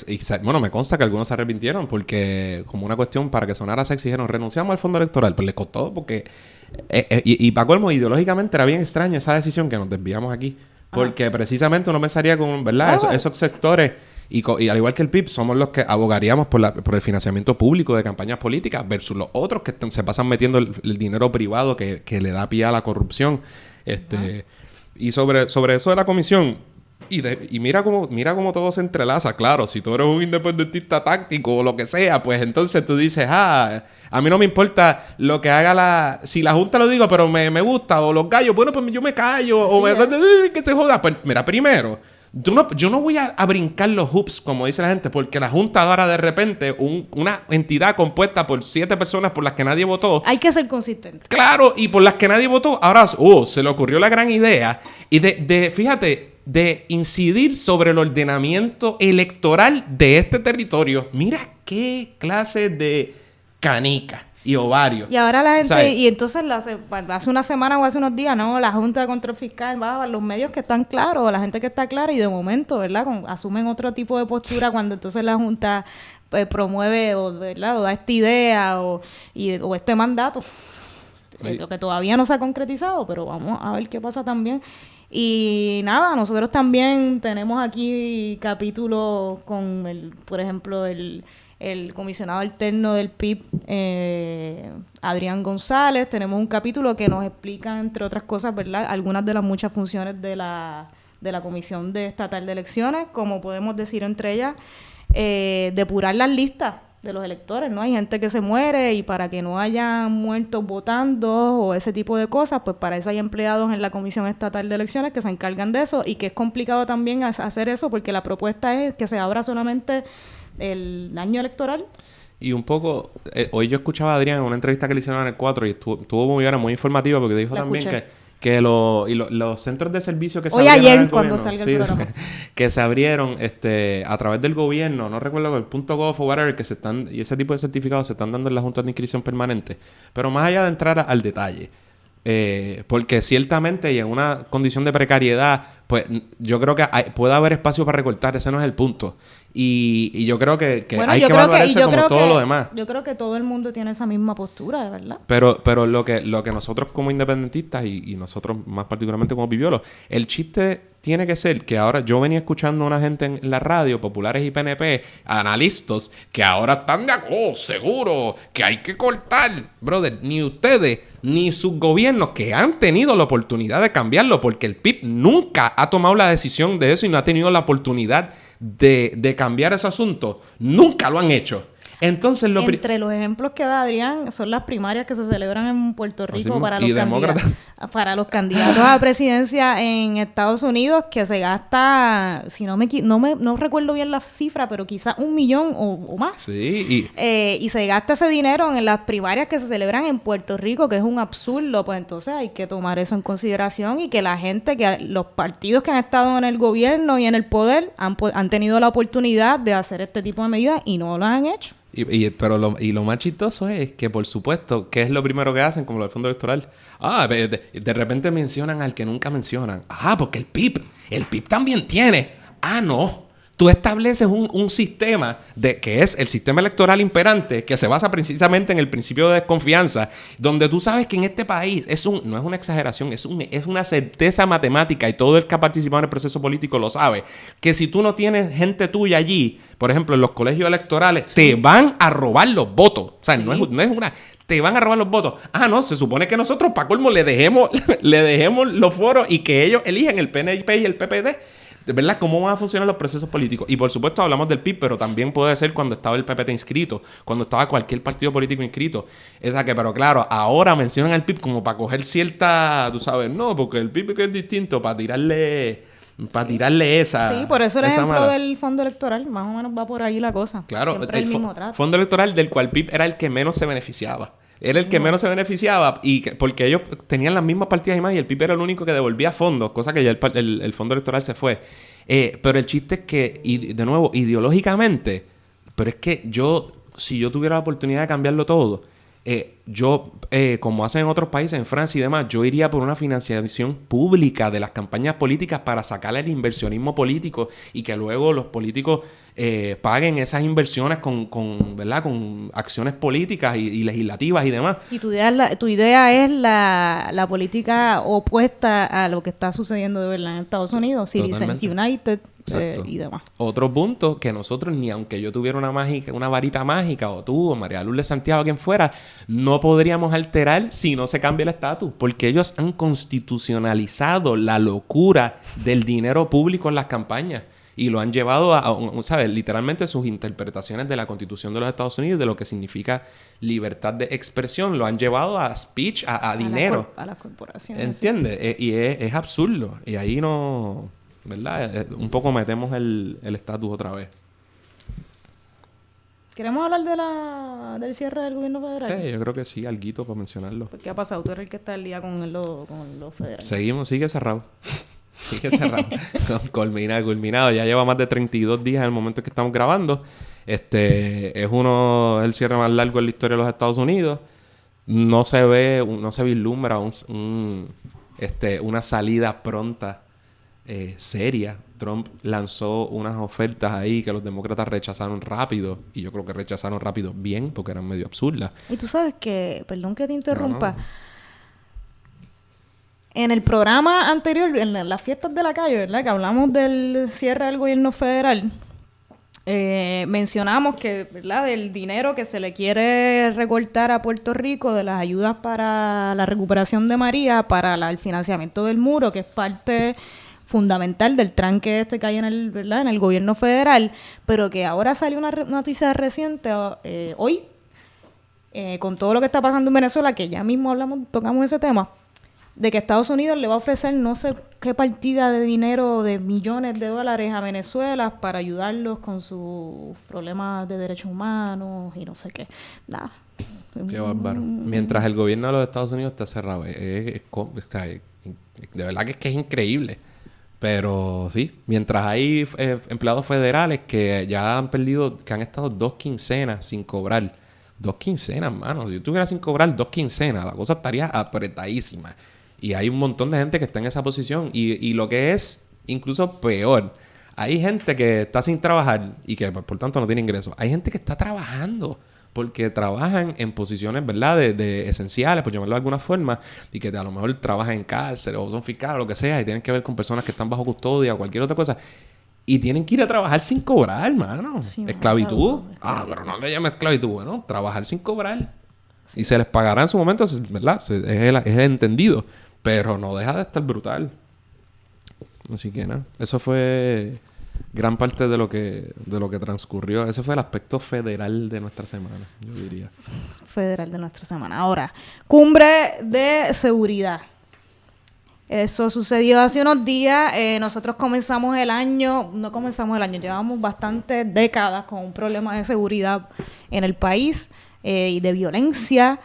me consta que algunos se arrepintieron porque como una cuestión para que sonara se exigieron renunciamos al fondo electoral. Pues les costó porque... y para colmo, ideológicamente era bien extraña esa decisión que nos desviamos aquí. Porque precisamente uno pensaría con... ¿verdad? Esos sectores... Y al igual que el PIB, somos los que abogaríamos por el financiamiento público de campañas políticas versus los otros que se pasan metiendo el dinero privado que le da pie a la corrupción. Y sobre eso de la comisión... Y mira cómo todo se entrelaza. Claro, si tú eres un independentista táctico o lo que sea, pues entonces tú dices, a mí no me importa lo que haga si la Junta lo digo, pero me gusta, o los gallos, bueno, pues yo me callo, que se joda. Pues mira, primero, yo no voy a brincar los hoops, como dice la gente, porque la Junta ahora de repente, una entidad compuesta por 7 personas por las que nadie votó. Hay que ser consistente. Claro, y por las que nadie votó, ahora, se le ocurrió la gran idea. Y fíjate... de incidir sobre el ordenamiento electoral de este territorio. Mira qué clase de canica y ovario. Y ahora la gente... Y entonces hace una semana o hace unos días, ¿no? La Junta de Control Fiscal va a los medios que están claros, la gente que está clara, y de momento, ¿verdad? Asumen otro tipo de postura cuando entonces la Junta promueve ¿verdad? O da esta idea o este mandato. Lo que todavía no se ha concretizado, pero vamos a ver qué pasa también. Y nada, nosotros también tenemos aquí capítulos con, por ejemplo, el comisionado alterno del PIB, Adrián González. Tenemos un capítulo que nos explica, entre otras cosas, ¿verdad?, algunas de las muchas funciones de la Comisión Estatal de Elecciones, como podemos decir entre ellas, depurar las listas de los electores, ¿no? Hay gente que se muere y para que no haya muertos votando o ese tipo de cosas, pues para eso hay empleados en la Comisión Estatal de Elecciones que se encargan de eso, y que es complicado también hacer eso porque la propuesta es que se abra solamente el año electoral. Y un poco, hoy yo escuchaba a Adrián en una entrevista que le hicieron en el 4 y estuvo muy buena, muy informativa, porque dijo también que los centros de servicio que se abrieron ayer cuando salga el programa que se abrieron a través del gobierno, no recuerdo el .gov o whatever, y ese tipo de certificados se están dando en la Junta de Inscripción Permanente. Pero más allá de entrar al detalle, porque ciertamente y en una condición de precariedad, pues yo creo que puede haber espacio para recortar, ese no es el punto. Y yo creo que hay que valorar eso como todo lo demás. Yo creo que todo el mundo tiene esa misma postura, de verdad. Pero lo que nosotros como independentistas y nosotros más particularmente como pibiolos, el chiste tiene que ser que ahora yo venía escuchando a una gente en la radio, populares y PNP, analistas, que ahora están de acuerdo, seguro, que hay que cortar. Brother, ni ustedes ni sus gobiernos que han tenido la oportunidad de cambiarlo, porque el PIB nunca ha tomado la decisión de eso y no ha tenido la oportunidad de cambiar ese asunto, nunca lo han hecho. Entonces, entre los ejemplos que da Adrián son las primarias que se celebran en Puerto Rico para los candidatos a presidencia en Estados Unidos, que se gasta, si no recuerdo bien la cifra, pero quizás 1 millón o más. Sí. Y se gasta ese dinero en las primarias que se celebran en Puerto Rico, que es un absurdo. Pues entonces hay que tomar eso en consideración, y que la gente, que los partidos que han estado en el gobierno y en el poder han tenido la oportunidad de hacer este tipo de medidas y no lo han hecho. Pero lo más chistoso es que, por supuesto, ¿qué es lo primero que hacen? Como lo del fondo electoral. De repente mencionan al que nunca mencionan. Porque el PIB también tiene. No. tú estableces un sistema que es el sistema electoral imperante, que se basa precisamente en el principio de desconfianza, donde tú sabes que en este país no es una exageración, es una certeza matemática, y todo el que ha participado en el proceso político lo sabe, que si tú no tienes gente tuya allí, por ejemplo, en los colegios electorales, te van a robar los votos. O sea, no es una... Te van a robar los votos. No, se supone que nosotros, para colmo, le dejemos los foros y que ellos elijan el PNP y el PPD. ¿De verdad? ¿Cómo van a funcionar los procesos políticos? Y por supuesto hablamos del PIB, pero también puede ser cuando estaba el PPT inscrito, cuando estaba cualquier partido político inscrito. Pero claro, ahora mencionan al PIB como para coger cierta, tú sabes, no, porque el PIB es distinto, para tirarle esa. Sí, por eso el ejemplo del fondo electoral, más o menos va por ahí la cosa. Claro, siempre el mismo trato. Fondo electoral del cual PIB era el que menos se beneficiaba. Era el que menos se beneficiaba, porque ellos tenían las mismas partidas y más, y el PIB era el único que devolvía fondos, cosa que ya el fondo electoral se fue. Pero el chiste es que, y de nuevo, ideológicamente, pero es que si yo tuviera la oportunidad de cambiarlo todo, como hacen en otros países, en Francia y demás, yo iría por una financiación pública de las campañas políticas para sacarle el inversionismo político y que luego los políticos paguen esas inversiones ¿verdad? Con acciones políticas y legislativas y demás. Y tu idea es la política opuesta a lo que está sucediendo de verdad en Estados Unidos, Citizens United y demás. Otro punto que nosotros, ni aunque yo tuviera una varita mágica, o tú, o María Lourdes Santiago, quien fuera, no podríamos alterar si no se cambia el estatus, porque ellos han constitucionalizado la locura del dinero público en las campañas. Y lo han llevado ¿sabes? Literalmente sus interpretaciones de la Constitución de los Estados Unidos, de lo que significa libertad de expresión, lo han llevado a speech, a dinero. A las corporaciones. ¿Entiendes? Y es absurdo. Y ahí no... ¿Verdad? Un poco metemos el estatus otra vez. ¿Queremos hablar del cierre del gobierno federal? Sí, yo creo que sí, alguito para mencionarlo. ¿Qué ha pasado? Tú eres el que está al día con lo federal. Sigue cerrado. Sigue cerrado. Culminado. Ya lleva más de 32 días en el momento en que estamos grabando. Es el cierre más largo en la historia de los Estados Unidos. No se vislumbra una salida pronta, seria. Trump lanzó unas ofertas ahí que los demócratas rechazaron rápido. Y yo creo que rechazaron rápido bien, porque eran medio absurdas. Y tú sabes que, perdón que te interrumpa, en el programa anterior, en las fiestas de la calle, ¿verdad? Que hablamos del cierre del gobierno federal, mencionamos que, ¿verdad? Del dinero que se le quiere recortar a Puerto Rico, de las ayudas para la recuperación de María, para el financiamiento del muro, que es parte fundamental del tranque que hay ¿verdad? En el gobierno federal, pero que ahora salió una noticia reciente hoy, con todo lo que está pasando en Venezuela, que ya mismo tocamos ese tema, de que Estados Unidos le va a ofrecer no sé qué partida de dinero de millones de dólares a Venezuela para ayudarlos con sus problemas de derechos humanos y no sé qué. Nada. Qué bárbaro. Mientras el gobierno de los Estados Unidos está cerrado. De verdad que es increíble. Pero sí, mientras hay empleados federales que ya que han estado 2 quincenas sin cobrar. 2 quincenas, mano. Si yo estuviera sin cobrar 2 quincenas, la cosa estaría apretadísima. Y hay un montón de gente que está en esa posición. Y lo que es incluso peor, hay gente que está sin trabajar y que por tanto no tiene ingresos. Hay gente que está trabajando porque trabajan en posiciones, ¿verdad? De esenciales, por llamarlo de alguna forma, y que a lo mejor trabajan en cárcel o son fiscales o lo que sea, y tienen que ver con personas que están bajo custodia o cualquier otra cosa. Y tienen que ir a trabajar sin cobrar, hermano. Sí, ¿esclavitud? Pero no le llames esclavitud. Bueno, trabajar sin cobrar. Sí. Y se les pagará en su momento, ¿verdad? Es el entendido. Pero no deja de estar brutal. Así que nada. Eso fue gran parte de lo que transcurrió. Ese fue el aspecto federal de nuestra semana, yo diría. Federal de nuestra semana. Ahora, cumbre de seguridad. Eso sucedió hace unos días. Nosotros llevamos bastantes décadas con un problema de seguridad en el país y de violencia,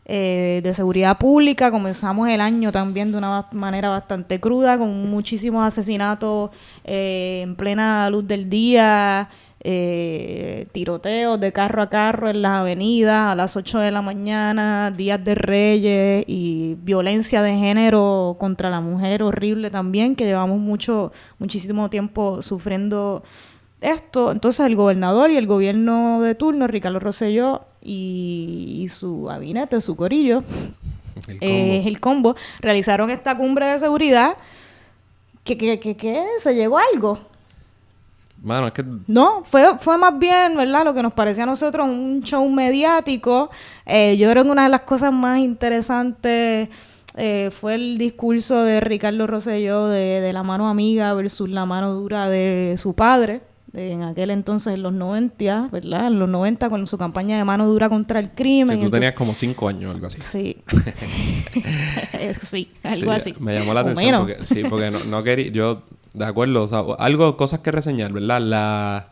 de seguridad pública. Comenzamos el año también de una manera bastante cruda, con muchísimos asesinatos en plena luz del día, tiroteos de carro a carro en las avenidas a las 8 de la mañana, días de Reyes y violencia de género contra la mujer horrible también, que llevamos muchísimo tiempo sufriendo esto, entonces el gobernador y el gobierno de turno, Ricardo Rosselló y su gabinete, su corillo, el combo, realizaron esta cumbre de seguridad que se llegó a algo. Mano, es que... No, fue más bien, ¿verdad? Lo que nos parecía a nosotros un show mediático. Yo creo que una de las cosas más interesantes fue el discurso de Ricardo Rosselló de la mano amiga versus la mano dura de su padre. En aquel entonces, en los 90, ¿verdad? En los 90, con su campaña de mano dura contra el crimen. Sí, tú tenías como 5 años o algo así. Sí. Sí, algo así. Me llamó la atención porque no quería... Yo, de acuerdo, o sea, cosas que reseñar, ¿verdad?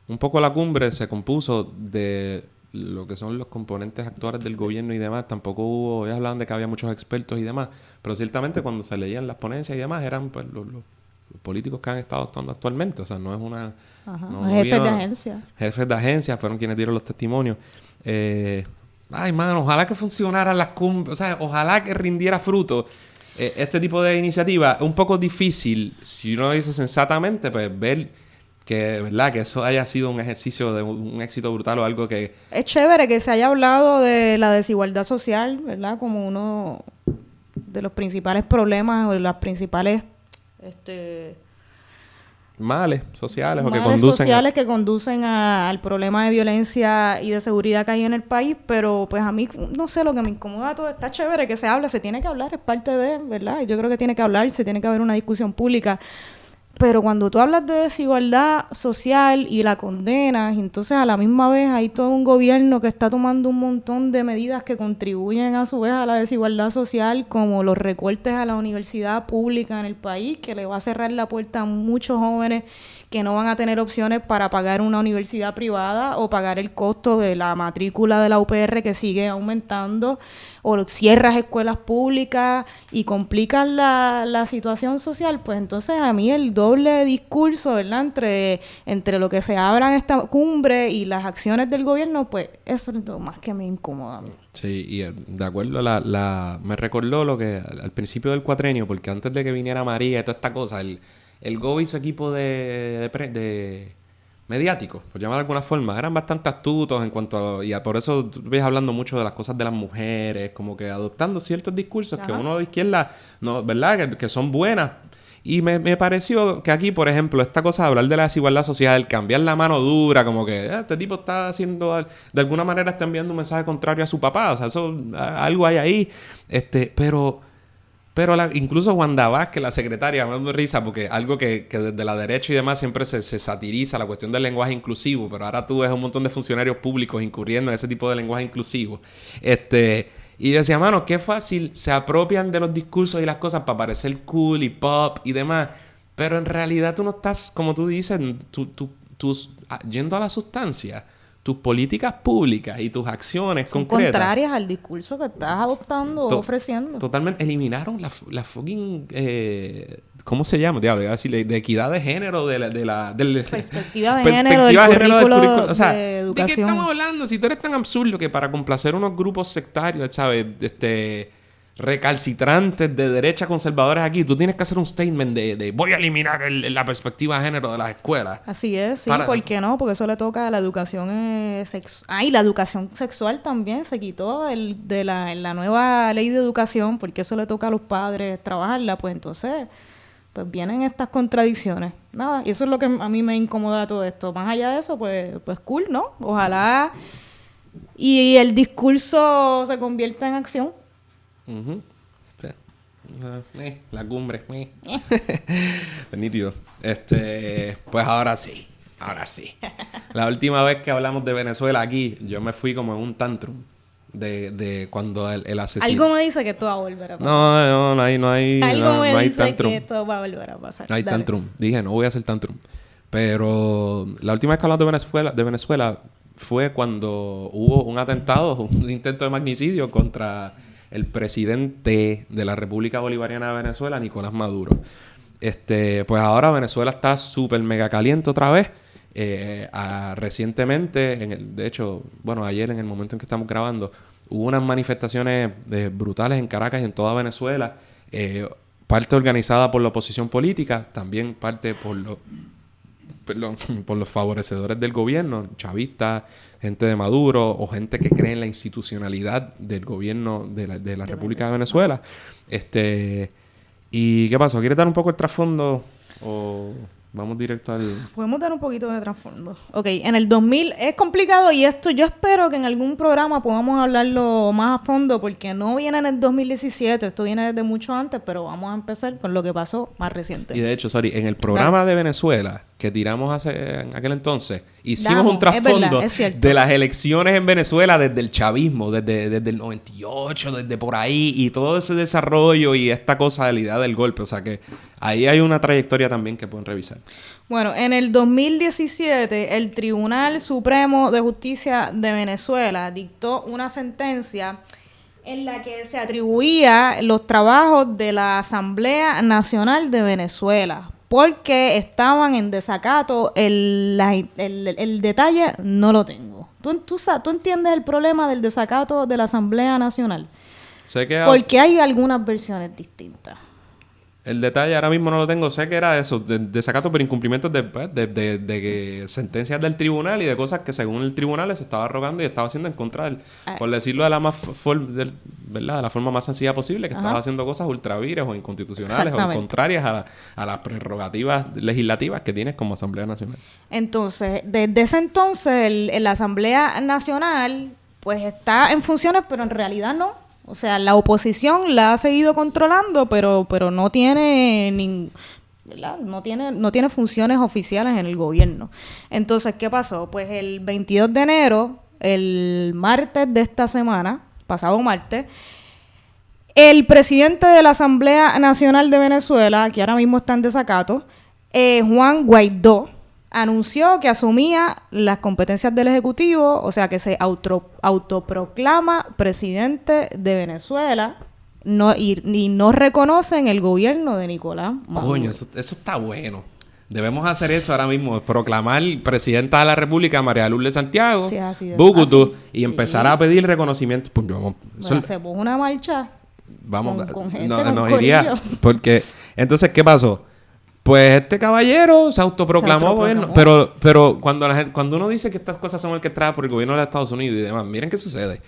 Un poco la cumbre se compuso de lo que son los componentes actuales del gobierno y demás. Tampoco hubo... Ellos hablaban de que había muchos expertos y demás. Pero ciertamente cuando se leían las ponencias y demás, eran pues los políticos que han estado actuando actualmente. O sea, no es una... Jefes de agencia. Jefes de agencia fueron quienes dieron los testimonios. Ay, mano, ojalá que funcionaran las cumbres. O sea, ojalá que rindiera fruto este tipo de iniciativa. Es un poco difícil, si uno lo dice sensatamente, pues ver que, ¿verdad? Que eso haya sido un ejercicio de un éxito brutal o algo que... Es chévere que se haya hablado de la desigualdad social, ¿verdad? Como uno de los principales problemas o de las principales... males sociales o que males conducen sociales que conducen al problema de violencia y de seguridad que hay en el país, pero pues a mí, no sé, lo que me incomoda todo, está chévere que se hable, se tiene que hablar, es parte de, ¿verdad? Yo creo que tiene que hablarse, tiene que haber una discusión pública, pero cuando tú hablas de desigualdad social y la condenas, entonces a la misma vez hay todo un gobierno que está tomando un montón de medidas que contribuyen a su vez a la desigualdad social, como los recortes a la universidad pública en el país, que le va a cerrar la puerta a muchos jóvenes que no van a tener opciones para pagar una universidad privada o pagar el costo de la matrícula de la UPR que sigue aumentando, o cierras escuelas públicas y complicas la situación social. Pues entonces a mí el doble discurso, ¿verdad? Entre lo que se habla en esta cumbre y las acciones del gobierno, pues eso es lo más que me incomoda a mí. Sí, y de acuerdo, me recordó lo que al principio del cuatrenio, porque antes de que viniera María y toda esta cosa, el GO y su equipo de mediáticos, por llamarlo de alguna forma, eran bastante astutos en cuanto a... Y por eso tú ves hablando mucho de las cosas de las mujeres, como que adoptando ciertos discursos que uno de izquierda, no, ¿verdad? Que son buenas. Y me pareció que aquí, por ejemplo, esta cosa de hablar de la desigualdad social, cambiar la mano dura, como que este tipo está haciendo... De alguna manera está enviando un mensaje contrario a su papá. O sea, eso... Algo hay ahí. Pero incluso Wanda Vázquez, la secretaria, me da risa porque algo que desde la derecha y demás siempre se satiriza, la cuestión del lenguaje inclusivo, pero ahora tú ves un montón de funcionarios públicos incurriendo en ese tipo de lenguaje inclusivo. Y decía, mano, qué fácil se apropian de los discursos y las cosas para parecer cool y pop y demás, pero en realidad tú no estás, como tú dices, yendo a la sustancia. Tus políticas públicas y tus acciones son concretas... contrarias al discurso que estás adoptando o ofreciendo. Totalmente. Eliminaron la fucking... ¿cómo se llama? Diablo, iba a decir, de equidad de género perspectiva de género del currículo o sea, de educación. ¿de qué estamos hablando? Si tú eres tan absurdo que para complacer unos grupos sectarios, ¿sabes? Recalcitrantes de derecha conservadores aquí, tú tienes que hacer un statement de voy a eliminar la perspectiva de género de las escuelas. Así es, sí, ¿por qué no? Porque eso le toca a la educación sexual. Y la educación sexual también se quitó en la nueva ley de educación, porque eso le toca a los padres trabajarla, pues entonces pues vienen estas contradicciones. Nada, y eso es lo que a mí me incomoda todo esto. Más allá de eso, pues cool, ¿no? Ojalá y el discurso se convierta en acción. Uh-huh. La cumbre. Nítido. Pues ahora sí. La última vez que hablamos de Venezuela aquí, yo me fui como en un tantrum de cuando el asesino... Algo me dice que esto va a volver a pasar. No hay Algo me dice tantrum. que esto va a volver a pasar. No hay tantrum. Dije, no voy a hacer tantrum. Pero la última vez que hablamos de Venezuela fue cuando hubo un atentado, un intento de magnicidio contra el presidente de la República Bolivariana de Venezuela, Nicolás Maduro. Pues ahora Venezuela está súper mega caliente otra vez. Recientemente, de hecho, ayer en el momento en que estamos grabando, hubo unas manifestaciones brutales en Caracas y en toda Venezuela. Parte organizada por la oposición política, también parte por perdón, por los favorecedores del gobierno, chavistas, gente de Maduro o gente que cree en la institucionalidad del gobierno de la República de Venezuela. ¿Y qué pasó? ¿Quieres dar un poco el trasfondo o vamos directo al...? Podemos dar un poquito de trasfondo. Ok, en el 2000 es complicado y esto yo espero que en algún programa podamos hablarlo más a fondo porque no viene en el 2017, esto viene desde mucho antes, pero vamos a empezar con lo que pasó más reciente. Y de hecho, en el programa de Venezuela que tiramos en aquel entonces, hicimos un trasfondo de las elecciones en Venezuela desde el chavismo, desde el 98, desde por ahí, y todo ese desarrollo y esta cosa de la idea del golpe. O sea que ahí hay una trayectoria también que pueden revisar. Bueno, en el 2017, el Tribunal Supremo de Justicia de Venezuela dictó una sentencia en la que se atribuía los trabajos de la Asamblea Nacional de Venezuela porque estaban en desacato. El detalle no lo tengo. ¿Tú entiendes el problema del desacato de la Asamblea Nacional? Sé que porque hay algunas versiones distintas. El detalle ahora mismo no lo tengo. Sé que era eso, de desacato por incumplimientos de sentencias del tribunal y de cosas que según el tribunal se estaba rogando y estaba haciendo en contra del... Por decirlo de la ¿verdad? De la forma más sencilla posible, que estaba haciendo cosas ultravires o inconstitucionales o contrarias a las prerrogativas legislativas que tienes como Asamblea Nacional. Entonces, desde ese entonces, la Asamblea Nacional pues está en funciones, pero en realidad no. O sea, la oposición la ha seguido controlando, pero no tiene ¿verdad? No tiene funciones oficiales en el gobierno. Entonces, ¿qué pasó? Pues el 22 de enero, el martes de esta semana, pasado martes, el presidente de la Asamblea Nacional de Venezuela, que ahora mismo está en desacato, Juan Guaidó, anunció que asumía las competencias del Ejecutivo, o sea que se autoproclama presidente de Venezuela y no reconocen el gobierno de Nicolás Maduro. Coño, eso está bueno. Debemos hacer eso ahora mismo, proclamar presidenta de la República María Lourdes Santiago, Bucutu, y empezar a pedir reconocimiento. Pues, hacemos una marcha con gente, no iría, porque entonces, ¿qué pasó? Pues este caballero se autoproclamó gobierno. Pero cuando uno dice que estas cosas son orquestadas por el gobierno de los Estados Unidos y demás, miren qué sucede.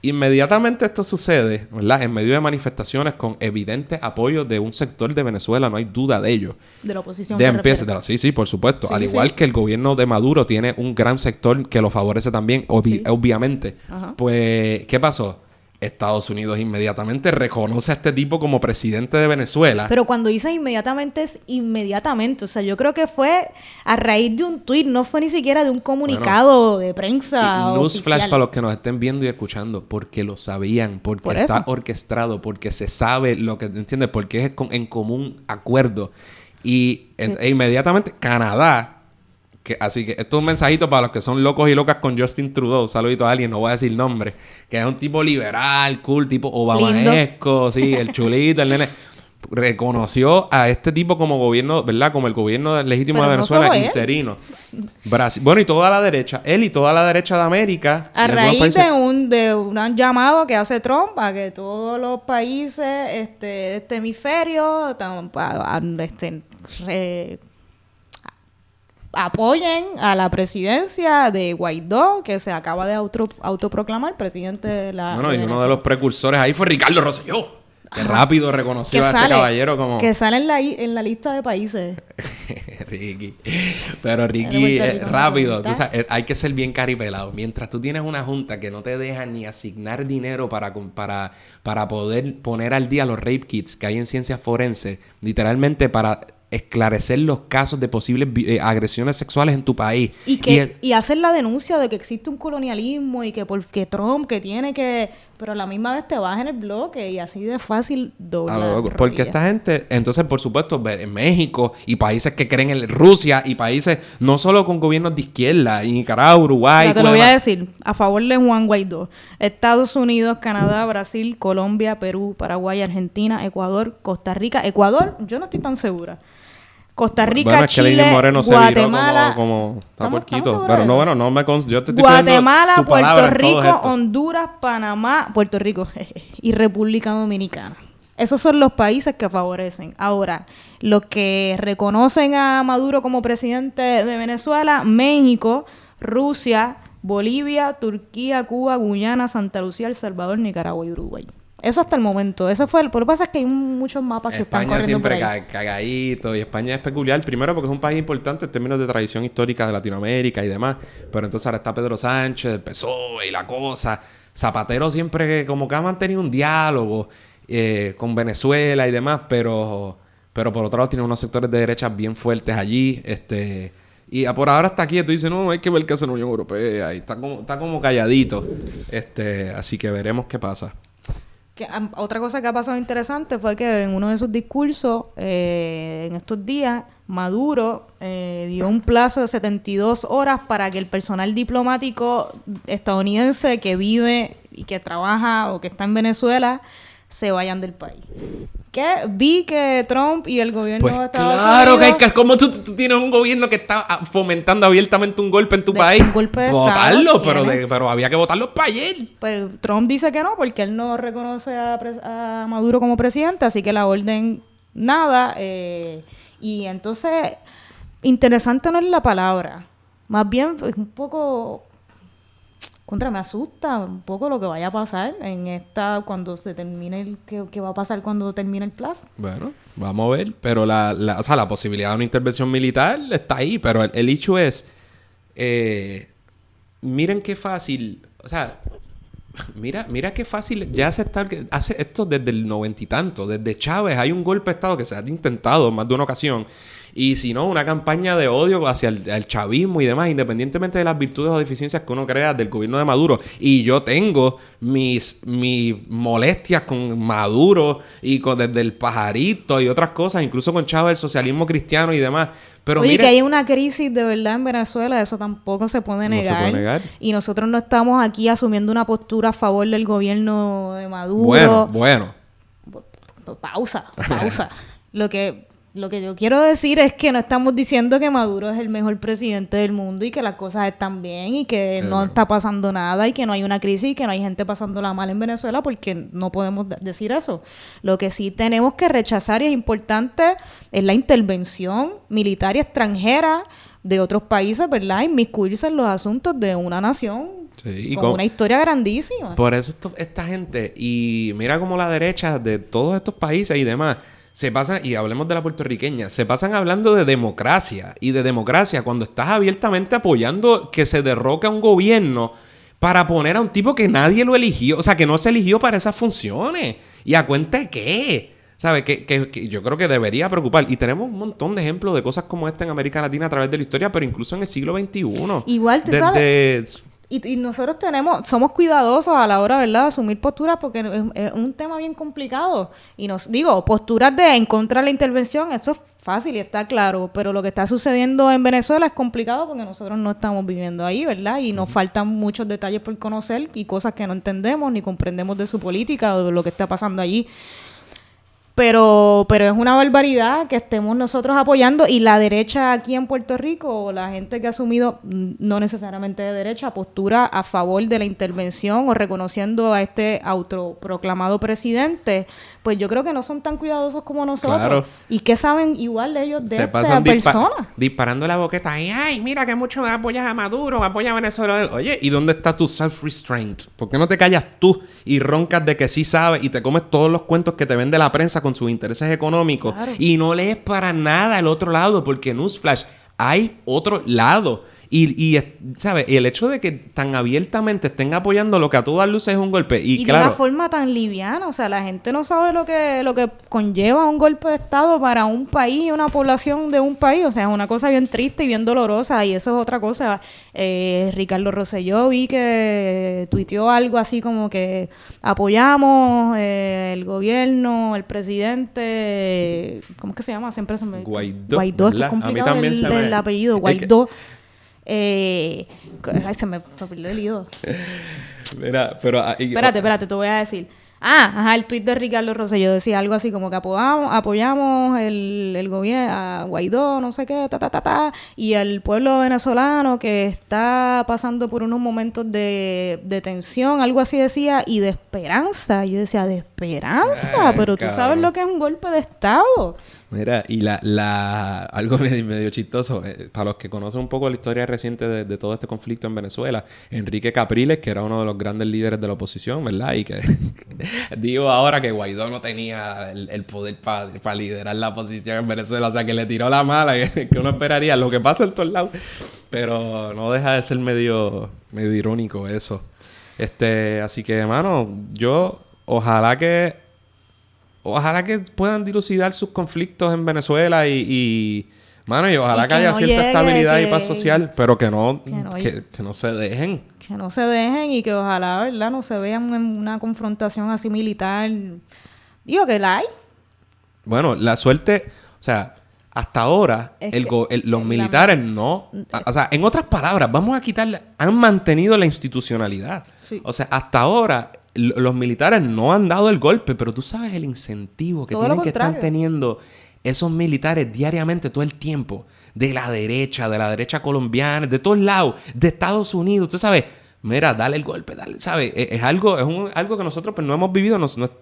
Inmediatamente esto sucede, ¿verdad? En medio de manifestaciones con evidente apoyo de un sector de Venezuela, no hay duda de ello. De la oposición. Sí, por supuesto. Al igual que el gobierno de Maduro tiene un gran sector que lo favorece también, obviamente. Ajá. Pues, ¿qué pasó? Estados Unidos inmediatamente reconoce a este tipo como presidente de Venezuela. Pero cuando dice inmediatamente, es inmediatamente. O sea, yo creo que fue a raíz de un tuit, no fue ni siquiera de un comunicado de prensa newsflash para los que nos estén viendo y escuchando, porque lo sabían, porque está orquestado, porque se sabe lo que... ¿Entiendes? Porque es en común acuerdo. Y inmediatamente Canadá... Así que esto es un mensajito para los que son locos y locas con Justin Trudeau. Saludito a alguien, no voy a decir nombre. Que es un tipo liberal, cool, tipo obamaesco, sí, el chulito, el nene. Reconoció a este tipo como gobierno, ¿verdad? Como el gobierno legítimo de Venezuela, interino. Brasil, bueno, y toda la derecha. Él y toda la derecha de América. A raíz de un llamado que hace Trump a que todos los países de este hemisferio apoyen a la presidencia de Guaidó, que se acaba de autoproclamar presidente de la... Bueno, y uno de los precursores ahí fue Ricardo Rosselló, que rápido reconoció a este caballero como... Que sale en la lista de países. Ricky. Pero Ricky, rápido. Tú sabes, hay que ser bien caripelado. Mientras tú tienes una junta que no te deja ni asignar dinero para poder poner al día los rape kits que hay en ciencias forenses, literalmente para... esclarecer los casos de posibles agresiones sexuales en tu país. Y hacer la denuncia de que existe un colonialismo y que porque Trump que tiene que... Pero a la misma vez te vas en el bloque y así de fácil doblar. Porque esta gente... Entonces, por supuesto, en México y países que creen en Rusia y países no solo con gobiernos de izquierda, y Nicaragua, Uruguay... te lo voy a decir. A favor de Juan Guaidó. Estados Unidos, Canadá, Brasil, Colombia, Perú, Paraguay, Argentina, Ecuador, Costa Rica. Ecuador, yo no estoy tan segura. Costa Rica, Chile, Guatemala... como está porquito. Pero no me... Yo te estoy Guatemala, Puerto Rico, Honduras, Panamá... Puerto Rico y República Dominicana. Esos son los países que favorecen. Ahora, los que reconocen a Maduro como presidente de Venezuela, México, Rusia, Bolivia, Turquía, Cuba, Guyana, Santa Lucía, El Salvador, Nicaragua y Uruguay. Eso hasta el momento. Ese fue el... Por lo que pasa es que hay muchos mapas que están corriendo por ahí. España siempre cagadito. Y España es peculiar. Primero porque es un país importante en términos de tradición histórica de Latinoamérica y demás. Pero entonces ahora está Pedro Sánchez, el PSOE y la cosa. Zapatero siempre como que ha mantenido un diálogo con Venezuela y demás. Pero por otro lado tiene unos sectores de derecha bien fuertes allí. Y por ahora está quieto y dice, no, hay que ver qué hace la Unión Europea. Y está como calladito. Así que veremos qué pasa. Otra cosa que ha pasado interesante fue que en uno de sus discursos en estos días, Maduro dio un plazo de 72 horas para que el personal diplomático estadounidense que vive y que trabaja o que está en Venezuela se vayan del país. Que vi que Trump y el gobierno pues de Estados claro, Unidos... que como tú tienes un gobierno que está fomentando abiertamente un golpe en tu país. Un golpe de votarlo, Estado, pero había que votarlo para ayer. Pues Trump dice que no, porque él no reconoce a Maduro como presidente, así que la orden nada. Y entonces, interesante no es la palabra. Más bien, es un poco... me asusta un poco lo que vaya a pasar cuando se termine ¿qué va a pasar cuando termine el plazo? Bueno, vamos a ver, pero la posibilidad de una intervención militar está ahí, pero el hecho es, miren qué fácil, mira qué fácil ya hace esto desde el 90 y tanto, desde Chávez hay un golpe de Estado que se ha intentado en más de una ocasión. Y si no, una campaña de odio hacia el chavismo y demás, independientemente de las virtudes o deficiencias que uno crea del gobierno de Maduro. Y yo tengo mis molestias con Maduro y desde el pajarito y otras cosas, incluso con Chávez, el socialismo cristiano y demás. Pero oye, mire, que hay una crisis de verdad en Venezuela, eso tampoco se puede negar. No se puede negar. Y nosotros no estamos aquí asumiendo una postura a favor del gobierno de Maduro. Bueno. Pausa. Lo que yo quiero decir es que no estamos diciendo que Maduro es el mejor presidente del mundo y que las cosas están bien y que no está pasando nada y que no hay una crisis y que no hay gente pasándola mal en Venezuela, porque no podemos decir eso. Lo que sí tenemos que rechazar y es importante es la intervención militar y extranjera de otros países, ¿verdad? Inmiscuirse en los asuntos de una nación con una historia grandísima. Por eso esta gente, y mira cómo la derecha de todos estos países y demás se pasan, y hablemos de la puertorriqueña, se pasan hablando de democracia y de democracia cuando estás abiertamente apoyando que se derroque a un gobierno para poner a un tipo que nadie lo eligió, o sea, que no se eligió para esas funciones. ¿Y a cuenta de qué? ¿Sabes? Que yo creo que debería preocupar. Y tenemos un montón de ejemplos de cosas como esta en América Latina a través de la historia, pero incluso en el siglo XXI. Igual, tú sabes... Y nosotros somos cuidadosos a la hora, ¿verdad?, de asumir posturas porque es un tema bien complicado. Y posturas de en contra de la intervención, eso es fácil y está claro. Pero lo que está sucediendo en Venezuela es complicado porque nosotros no estamos viviendo ahí, ¿verdad? Y nos faltan muchos detalles por conocer y cosas que no entendemos ni comprendemos de su política o de lo que está pasando allí. Pero es una barbaridad que estemos nosotros apoyando y la derecha aquí en Puerto Rico, o la gente que ha asumido, no necesariamente de derecha, postura a favor de la intervención o reconociendo a este autoproclamado presidente, pues yo creo que no son tan cuidadosos como nosotros. Claro. ¿Y qué saben igual de ellos de esta persona? Disparando la boqueta. Ay, mira que mucho apoyas a Maduro, apoyas a Venezuela. Oye, ¿y dónde está tu self-restraint? ¿Por qué no te callas tú y roncas de que sí sabes y te comes todos los cuentos que te vende la prensa con sus intereses económicos? Claro. Y no lees para nada el otro lado, porque newsflash, hay otro lado. Y ¿sabes? Y el hecho de que tan abiertamente estén apoyando lo que a todas luces es un golpe. Y claro, de una forma tan liviana. O sea, la gente no sabe lo que conlleva un golpe de Estado para un país y una población de un país. O sea, es una cosa bien triste y bien dolorosa. Y eso es otra cosa. Ricardo Rosselló vi que tuiteó algo así como que apoyamos el gobierno, el presidente... ¿Cómo es que se llama? Siempre se me... Guaidó, es que es complicado el apellido. Guaidó. Ay, se me perdió el hilo. Mira, pero... Espérate, te voy a decir. El tuit de Ricardo Rosselló decía algo así como que apoyamos el gobierno, a Guaidó, no sé qué, y el pueblo venezolano que está pasando por unos momentos de tensión, algo así decía, y de esperanza. Yo decía, ¿de esperanza? Pero tú sabes lo que es un golpe de Estado. Mira, y algo medio chistoso, para los que conocen un poco la historia reciente de todo este conflicto en Venezuela, Enrique Capriles, que era uno de los grandes líderes de la oposición, ¿verdad? Y que digo ahora que Guaidó no tenía el poder para liderar la oposición en Venezuela, o sea, que le tiró la mala, que uno esperaría, lo que pasa en todos lados, pero no deja de ser medio irónico eso. Así que, hermano, yo ojalá que puedan dilucidar sus conflictos en Venezuela mano, y ojalá que haya cierta estabilidad y paz social, pero que no se dejen. Que no se dejen y que ojalá, ¿verdad? No se vean en una confrontación así militar. Digo que la hay. Bueno, la suerte, o sea, hasta ahora los militares no... O sea, en otras palabras, vamos a quitarle... Han mantenido la institucionalidad. Sí. O sea, hasta ahora... Los militares no han dado el golpe, pero tú sabes el incentivo que tienen que estar teniendo esos militares diariamente, todo el tiempo, de la derecha colombiana, de todos lados, de Estados Unidos, tú sabes, mira, dale el golpe, dale, ¿sabes? Es algo que nosotros pues, no hemos vivido,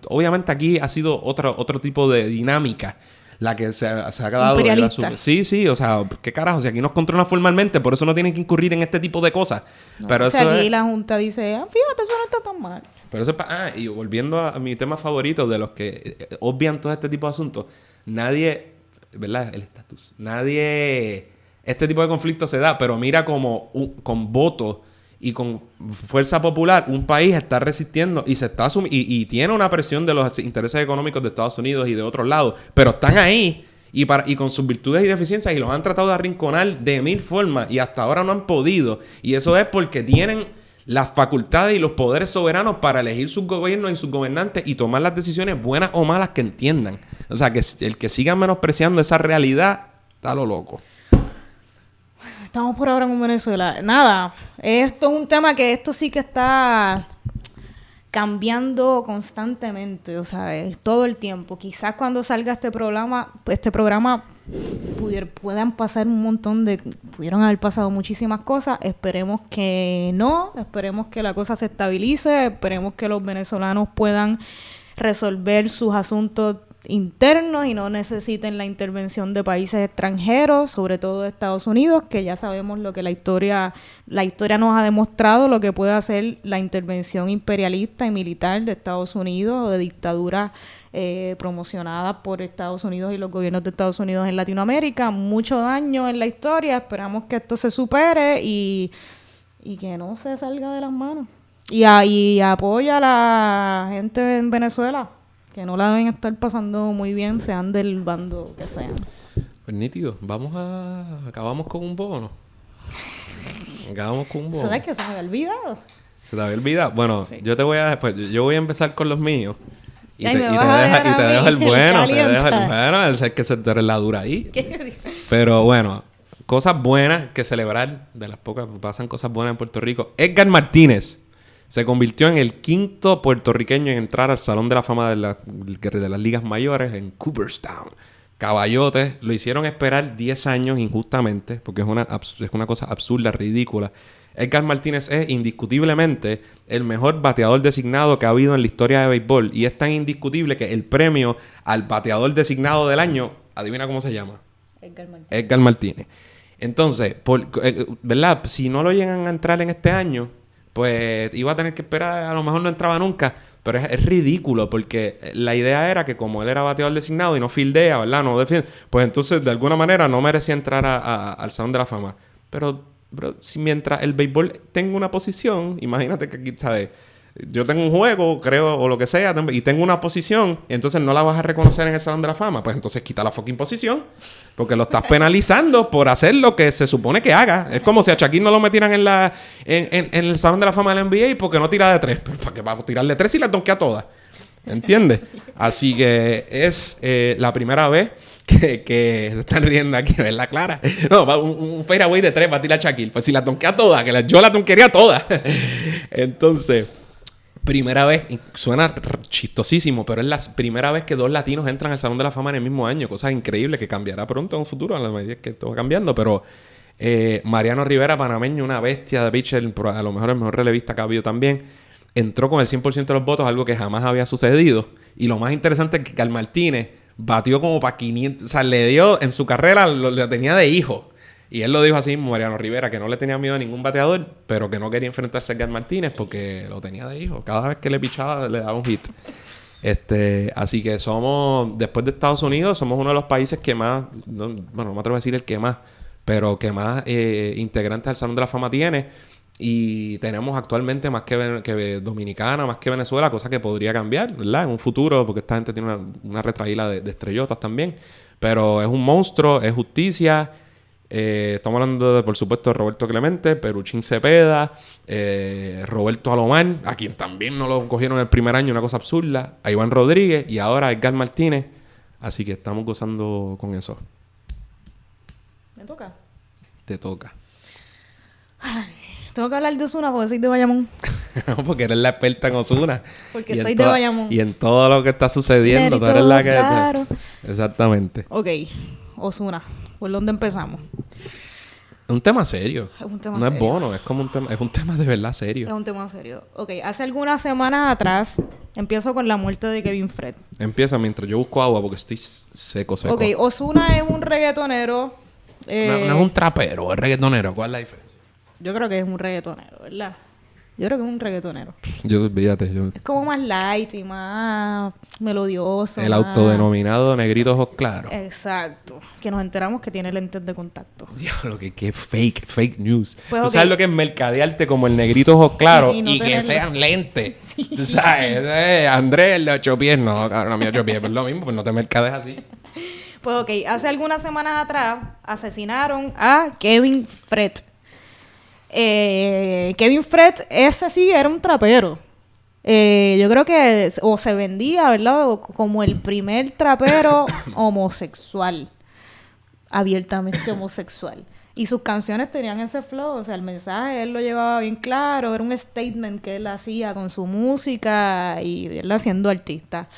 obviamente aquí ha sido otro tipo de dinámica la que se ha dado. Sí, o sea, ¿qué carajo? Si aquí nos controlan formalmente, por eso no tienen que incurrir en este tipo de cosas. No, pero eso aquí la Junta dice, fíjate, eso no está tan mal. Pero eso es y volviendo a mi tema favorito de los que obvian todo este tipo de asuntos, nadie, ¿verdad? El estatus. Este tipo de conflicto se da, pero mira como con votos y con fuerza popular, un país está resistiendo y se está y tiene una presión de los intereses económicos de Estados Unidos y de otros lados, pero están ahí y con sus virtudes y deficiencias y los han tratado de arrinconar de mil formas y hasta ahora no han podido. Y eso es porque tienen las facultades y los poderes soberanos para elegir sus gobiernos y sus gobernantes y tomar las decisiones buenas o malas que entiendan. O sea, que el que siga menospreciando esa realidad está lo loco. Estamos por ahora con Venezuela. Nada, esto es un tema que esto sí que está cambiando constantemente, o sea, todo el tiempo. Quizás cuando salga este programa puedan pasar pudieron haber pasado muchísimas cosas. Esperemos que no, esperemos que la cosa se estabilice, esperemos que los venezolanos puedan resolver sus asuntos internos y no necesiten la intervención de países extranjeros, sobre todo de Estados Unidos, que ya sabemos lo que la historia nos ha demostrado, lo que puede hacer la intervención imperialista y militar de Estados Unidos o de dictaduras promocionadas por Estados Unidos y los gobiernos de Estados Unidos en Latinoamérica. Mucho daño en la historia, esperamos que esto se supere y que no se salga de las manos. Y apoya a la gente en Venezuela, que no la deben estar pasando muy bien, sean del bando que sean. Pues nítido, acabamos con un bono. ¿Sabes que se me había olvidado? ¿Se te había olvidado? Bueno, sí. Yo voy a empezar con los míos. Y te dejo el bueno. Es el que se te la dura ahí. Pero bueno, cosas buenas que celebrar. De las pocas pasan cosas buenas en Puerto Rico. Edgar Martínez se convirtió en el quinto puertorriqueño en entrar al Salón de la Fama de las Ligas Mayores en Cooperstown. Caballotes, lo hicieron esperar 10 años injustamente, porque es una cosa absurda, ridícula. Edgar Martínez es indiscutiblemente el mejor bateador designado que ha habido en la historia de béisbol. Y es tan indiscutible que el premio al bateador designado del año, adivina cómo se llama. Edgar Martínez. Entonces, ¿verdad? Si no lo llegan a entrar en este año, pues iba a tener que esperar, a lo mejor no entraba nunca. Pero es ridículo, porque la idea era que como él era bateador designado y no fildea, ¿verdad? No defiende, pues entonces de alguna manera no merecía entrar al Salón de la Fama. Pero si mientras el béisbol tenga una posición, imagínate que aquí, ¿sabes? Yo tengo un juego, creo, o lo que sea, y tengo una posición, y entonces no la vas a reconocer en el Salón de la Fama. Pues entonces quita la fucking posición, porque lo estás penalizando por hacer lo que se supone que haga. Es como si a Shaquille no lo metieran en el Salón de la Fama del NBA porque no tira de 3. Pero ¿para qué vamos a tirarle 3 si las donkea todas? ¿Entiendes? Sí. Así que es la primera vez que se están riendo aquí, ¿verdad? Clara. No, un fadeaway de 3 va a tirar Shaquille. Pues si las donkea todas, yo las donkearía todas. Entonces, primera vez, suena chistosísimo, pero es la primera vez que 2 latinos entran al Salón de la Fama en el mismo año. Cosa increíble que cambiará pronto en un futuro, a la medida que esto va cambiando. Pero Mariano Rivera, panameño, una bestia de pitcher, a lo mejor el mejor relevista que ha habido también, entró con el 100% de los votos, algo que jamás había sucedido. Y lo más interesante es que Edgar Martínez batió como para 500. O sea, le dio en su carrera, lo tenía de hijo. Y él lo dijo así mismo, Mariano Rivera, que no le tenía miedo a ningún bateador, pero que no quería enfrentarse a Edgar Martínez porque lo tenía de hijo. Cada vez que le pichaba, le daba un hit. Así que somos, después de Estados Unidos, somos uno de los países que más, no me atrevo a decir el que más, pero que más integrantes al Salón de la Fama tiene. Y tenemos actualmente más que Dominicana, más que Venezuela, cosa que podría cambiar, ¿verdad? En un futuro, porque esta gente tiene una retraída de estrellotas también. Pero es un monstruo, es justicia. Estamos hablando, por supuesto, de Roberto Clemente, Peruchín Cepeda, Roberto Alomar, a quien también no lo cogieron el primer año, una cosa absurda, a Iván Rodríguez y ahora a Edgar Martínez. Así que estamos gozando con eso. ¿Me toca? Te toca. Ay, tengo que hablar de Ozuna porque soy de Bayamón. Porque eres la experta en Ozuna. Porque soy de Bayamón. Y en todo lo que está sucediendo, tú eres la que... Claro. Exactamente. Ok, Ozuna. ¿Por dónde empezamos? Es un tema serio. Es un tema no serio. Es bono, es como un tema... Es un tema de verdad serio. Es un tema serio. Ok, hace algunas semanas atrás empiezo con la muerte de Kevin Fred. Empieza mientras yo busco agua porque estoy seco. Ok, Ozuna es un reggaetonero. No es un trapero, es reggaetonero. ¿Cuál es la diferencia? Yo creo que es un reggaetonero, ¿verdad? Yo creo que es un reggaetonero. Olvídate. Es como más light y más melodioso. El más... autodenominado negrito ojos claros. Exacto. Que nos enteramos que tiene lentes de contacto. Diablo, que fake news. Pues, Tú ok. sabes lo que es mercadearte como el negrito ojos claros Y y, no que tenerlo. sean lentes. Tú sabes, Andrés, el de 8 pies. No, cabrón, a mí 8 pies. Pues lo mismo, pues no te mercades así. Pues ok, hace algunas semanas atrás asesinaron a Kevin Fred. Kevin Fred, ese sí era un trapero. Yo creo que o se vendía, ¿verdad? Como el primer trapero homosexual. Abiertamente homosexual. Y sus canciones tenían ese flow, o sea, el mensaje él lo llevaba bien claro, era un statement que él hacía con su música y ¿verdad? Siendo artista.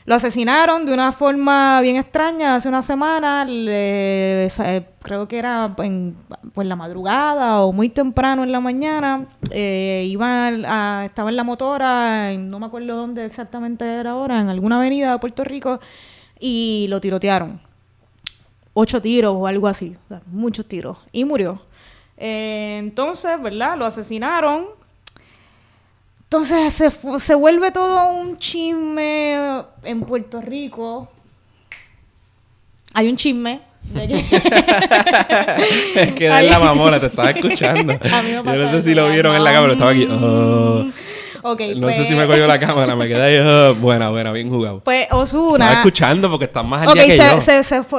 Lo asesinaron de una forma bien extraña hace una semana. Creo que era en la madrugada o muy temprano en la mañana. Estaba en la motora, no me acuerdo dónde exactamente era ahora, en alguna avenida de Puerto Rico, y lo tirotearon. 8 tiros o algo así. O sea, muchos tiros. Y murió. Entonces, ¿verdad? Lo asesinaron. Entonces se vuelve todo un chisme en Puerto Rico. Hay un chisme. Es que de la mamona, te estaba escuchando. A mí me pasa Yo no sé eso, si lo ya. vieron en la cámara, estaba aquí. Ok, No pues, sé si me cogió la cámara, me quedé ahí. Buena, bien jugado. Pues Ozuna... Estaba escuchando porque estás más al Ok, día que yo.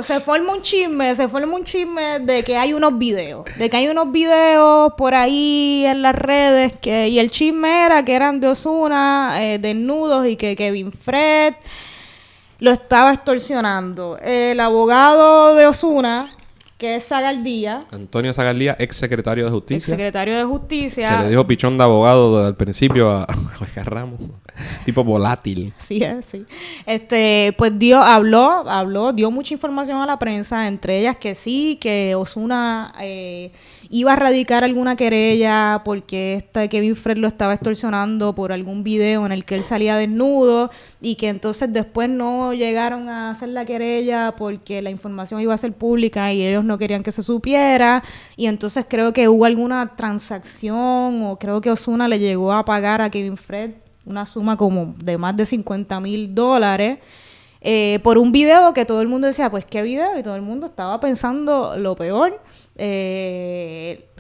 se forma un chisme de que hay unos videos. De que hay unos videos por ahí en las redes y el chisme era que eran de Ozuna, desnudos, y que Kevin Fred lo estaba extorsionando. El abogado de Ozuna, que es Zagaldía, Antonio Zagaldía, ex secretario de Justicia. secretario de Justicia. Que le dijo pichón de abogado desde el principio a Jorge Ramos. Tipo volátil. Sí, sí. Pues dio mucha información a la prensa, entre ellas que sí, que Ozuna iba a radicar alguna querella porque Kevin Fred lo estaba extorsionando por algún video en el que él salía desnudo, y que entonces después no llegaron a hacer la querella porque la información iba a ser pública y ellos no querían que se supiera, y entonces creo que hubo alguna transacción, o creo que Ozuna le llegó a pagar a Kevin Fred una suma como de más de $50,000 por un video que todo el mundo decía, pues qué video, y todo el mundo estaba pensando lo peor.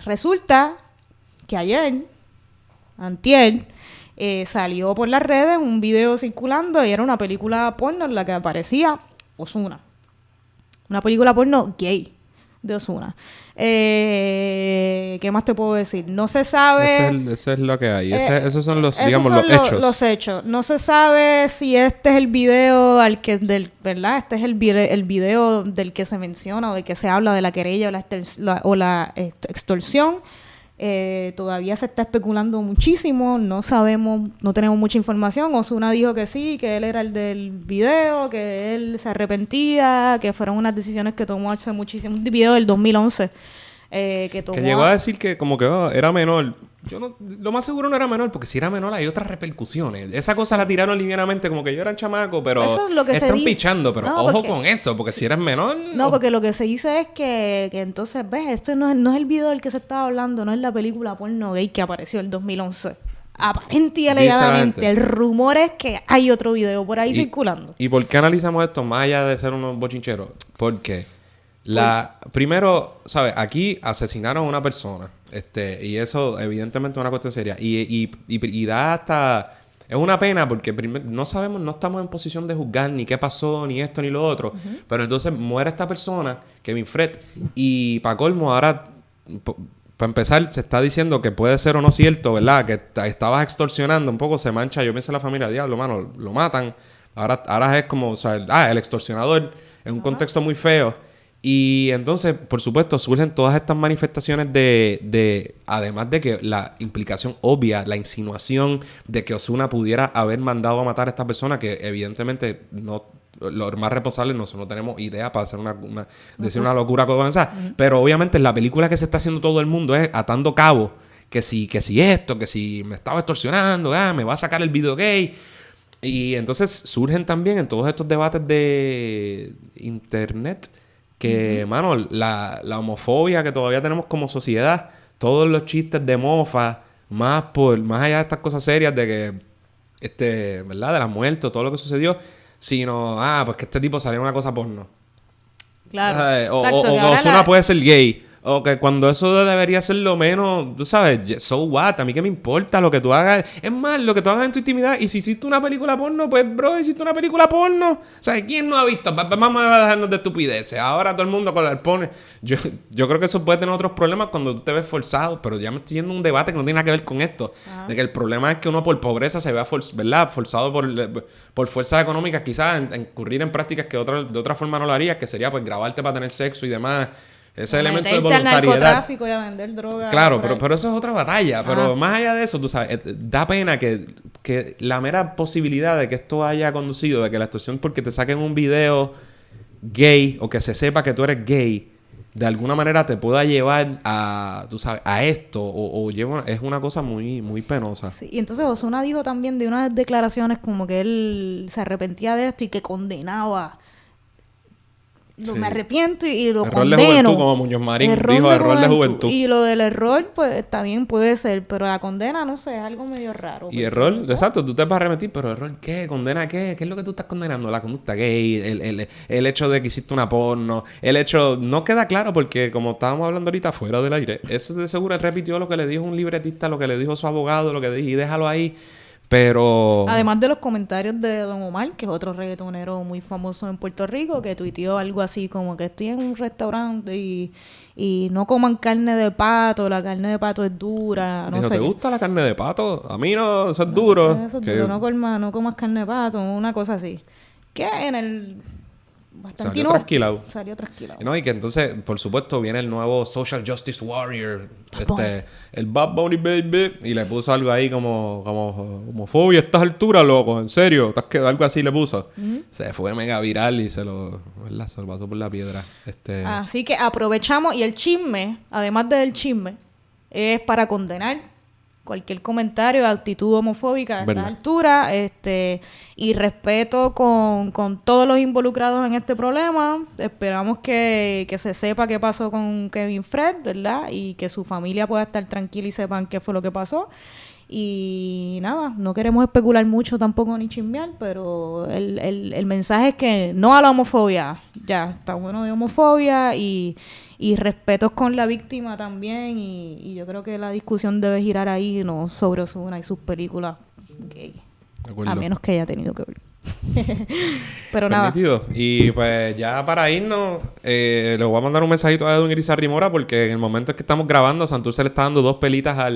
Resulta que antier, salió por las redes un video circulando y era una película porno en la que aparecía Ozuna. Una película porno gay de Ozuna. ¿Qué más te puedo decir? No se sabe... Eso es lo que hay. Esos son los, esos digamos, son los hechos. Los hechos. No se sabe si este es el video ¿verdad? Este es el video del que se menciona o del que se habla de la querella o la extorsión. Todavía se está especulando muchísimo, no sabemos, no tenemos mucha información. Ozuna dijo que sí, que él era el del video, que él se arrepentía, que fueron unas decisiones que tomó hace muchísimo, un video del 2011 que tomó. Que llegó a decir que como que era menor, Lo más seguro no era menor, porque si era menor hay otras repercusiones. Esa cosa la tiraron livianamente, como que yo era chamaco, pero eso es lo que están pichando, pero no, ojo porque... con eso, porque si eres menor... No, porque lo que se dice es que entonces, ves, esto no es el video del que se estaba hablando, no es la película porno gay que apareció en 2011. Aparente y alegadamente, el rumor es que hay otro video por ahí circulando. ¿Y por qué analizamos esto más allá de ser unos bochincheros? Porque primero, ¿sabes? Aquí asesinaron a una persona. Y eso, evidentemente, es una cuestión seria. Y da hasta... Es una pena porque no sabemos, no estamos en posición de juzgar ni qué pasó, ni esto, ni lo otro. Pero entonces muere esta persona, Kevin Fred, y para colmo, ahora... Para empezar, se está diciendo que puede ser o no cierto, ¿verdad? Que estabas extorsionando. Un poco se mancha. Yo pienso en la familia, diablo, mano, lo matan. Ahora es como, o sea, el extorsionador. Es un contexto muy feo. Y entonces, por supuesto, surgen todas estas manifestaciones además de que la implicación obvia, la insinuación de que Ozuna pudiera haber mandado a matar a esta persona, que evidentemente no... Los más responsables nosotros no tenemos idea para hacer decir una locura como esa. Pero obviamente la película que se está haciendo todo el mundo es atando cabos. Que si esto, que si me estaba extorsionando, me va a sacar el video gay. Y entonces surgen también en todos estos debates de internet que, mano, la homofobia que todavía tenemos como sociedad, todos los chistes de mofa, más allá de estas cosas serias de que, ¿verdad? De la muerte, todo lo que sucedió, sino, pues que este tipo salió una cosa porno. Claro. O que Ozuna puede ser gay. O que cuando eso debería ser lo menos, tú sabes, so what, a mí qué me importa lo que tú hagas. Es más, lo que tú hagas en tu intimidad. Y si hiciste una película porno, pues, bro, hiciste una película porno. O sea, ¿quién no ha visto? Vamos a dejarnos de estupideces. Ahora todo el mundo con el pone. Yo creo que eso puede tener otros problemas cuando tú te ves forzado. Pero ya me estoy yendo a un debate que no tiene nada que ver con esto. Ajá. De que el problema es que uno por pobreza se vea ¿verdad? Forzado por fuerzas económicas, quizás en incurrir en prácticas que de otra forma no lo haría, que sería pues grabarte para tener sexo y demás. Ese elemento de voluntariedad. Al narcotráfico y a vender droga. Claro, pero eso es otra batalla. Pero más allá de eso, tú sabes, da pena que la mera posibilidad de que esto haya conducido, de que la extorsión porque te saquen un video gay o que se sepa que tú eres gay, de alguna manera te pueda llevar a, tú sabes, a esto es una cosa muy, muy penosa. Sí, y entonces Ozuna dijo también de unas declaraciones como que él se arrepentía de esto y que condenaba... Me arrepiento y lo condeno. Error de juventud, como Muñoz Marín dijo, error de juventud. Y lo del error, pues, también puede ser. Pero la condena, no sé, es algo medio raro. Y error, exacto, tú te vas a arrepentir, pero error, ¿qué? ¿Condena qué? ¿Qué es lo que tú estás condenando? La conducta gay, el hecho de que hiciste una porno, el hecho... No queda claro porque, como estábamos hablando ahorita, fuera del aire, eso de seguro él repitió lo que le dijo un libretista, lo que le dijo su abogado, lo que dijo, y déjalo ahí. Pero... Además de los comentarios de Don Omar, que es otro reggaetonero muy famoso en Puerto Rico, que tuiteó algo así como que estoy en un restaurante y no coman carne de pato, la carne de pato es dura, no sé. ¿Te gusta la carne de pato? A mí no, eso es duro. Eso es duro, no comas carne de pato, una cosa así. Que en el... Salió trasquilado. No, y que entonces, por supuesto, viene el nuevo Social Justice Warrior, el Bad Bunny Baby, y le puso algo ahí como homofobia a estas alturas, loco, en serio, algo así le puso. Se fue mega viral y se lo pasó por la piedra. Así que aprovechamos, y el chisme, además del chisme, es para condenar cualquier comentario de actitud homofóbica a esta altura, y respeto con todos los involucrados en este problema. Esperamos que se sepa qué pasó con Kevin Fred, ¿verdad? Y que su familia pueda estar tranquila y sepan qué fue lo que pasó. Y nada, no queremos especular mucho tampoco ni chismear, pero el mensaje es que no a la homofobia. Ya, está bueno de homofobia y respetos con la víctima también, y yo creo que la discusión debe girar ahí, no sobre Ozuna y sus películas gay, a menos que haya tenido que ver. Pero nada. Y pues ya para irnos, le voy a mandar un mensajito a Edwin Irizarry Mora, porque en el momento en que estamos grabando, Santurce le está dando 2 pelitas a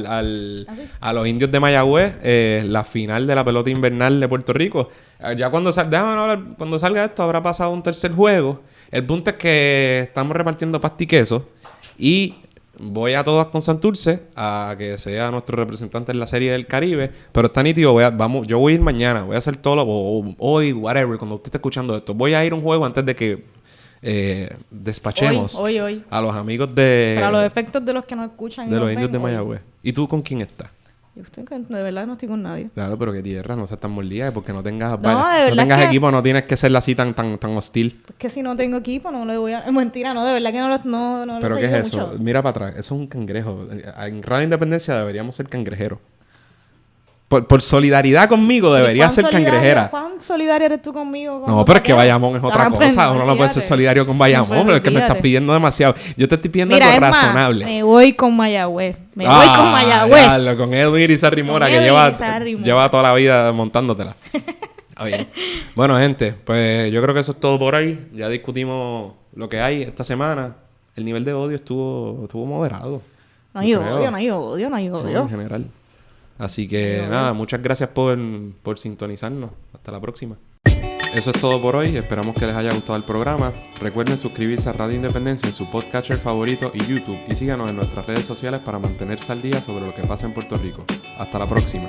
los indios de Mayagüez, la final de la pelota invernal de Puerto Rico. Ya cuando salga esto habrá pasado un tercer juego. El punto es que estamos repartiendo pasta y queso y voy a todas con Santurce a que sea nuestro representante en la Serie del Caribe. Pero está nítido, yo voy a ir mañana, voy a hacer todo o hoy, whatever, cuando usted esté escuchando esto. Voy a ir a un juego antes de que despachemos Hoy. a los amigos de... Para los efectos de los que nos escuchan. De y los nos indios de ven, hoy. Mayagüez. ¿Y tú con quién estás? Yo de verdad no estoy con nadie. Claro, pero qué tierra, no seas tan mordida, porque no tengas, No, de verdad no tengas que- equipo, no tienes que ser así tan hostil. Es que si no tengo equipo, no le voy a... Mentira, no, de verdad que no lo ¿Pero qué es seguido eso? mucho. Mira para atrás, eso es un cangrejo. En Radio Independencia deberíamos ser cangrejeros. Por solidaridad conmigo deberías ser cangrejera. ¿Cuán solidaria eres tú conmigo? No, pero es que Bayamón es otra cosa. Uno no puede ser solidario con Bayamón, pues, pero es que me estás olvídate. pidiendo demasiado. Yo te estoy pidiendo Mira, algo es más, razonable. me voy con Mayagüez. Me voy con Mayagüez. Diablo, con Edwin Irizarry Mora, que Edwin lleva, Irizarry Mora. lleva toda la vida montándotela. Está bien. Bueno, gente, pues yo creo que eso es todo por ahí. Ya discutimos lo que hay esta semana. El nivel de odio estuvo moderado. No hay yo creo. odio, no hay odio, no hay odio. En general. Así que nada, muchas gracias por sintonizarnos. Hasta la próxima. Eso es todo por hoy. Esperamos que les haya gustado el programa. Recuerden suscribirse a Radio Independencia en su podcatcher favorito y YouTube. Y síganos en nuestras redes sociales para mantenerse al día sobre lo que pasa en Puerto Rico. Hasta la próxima.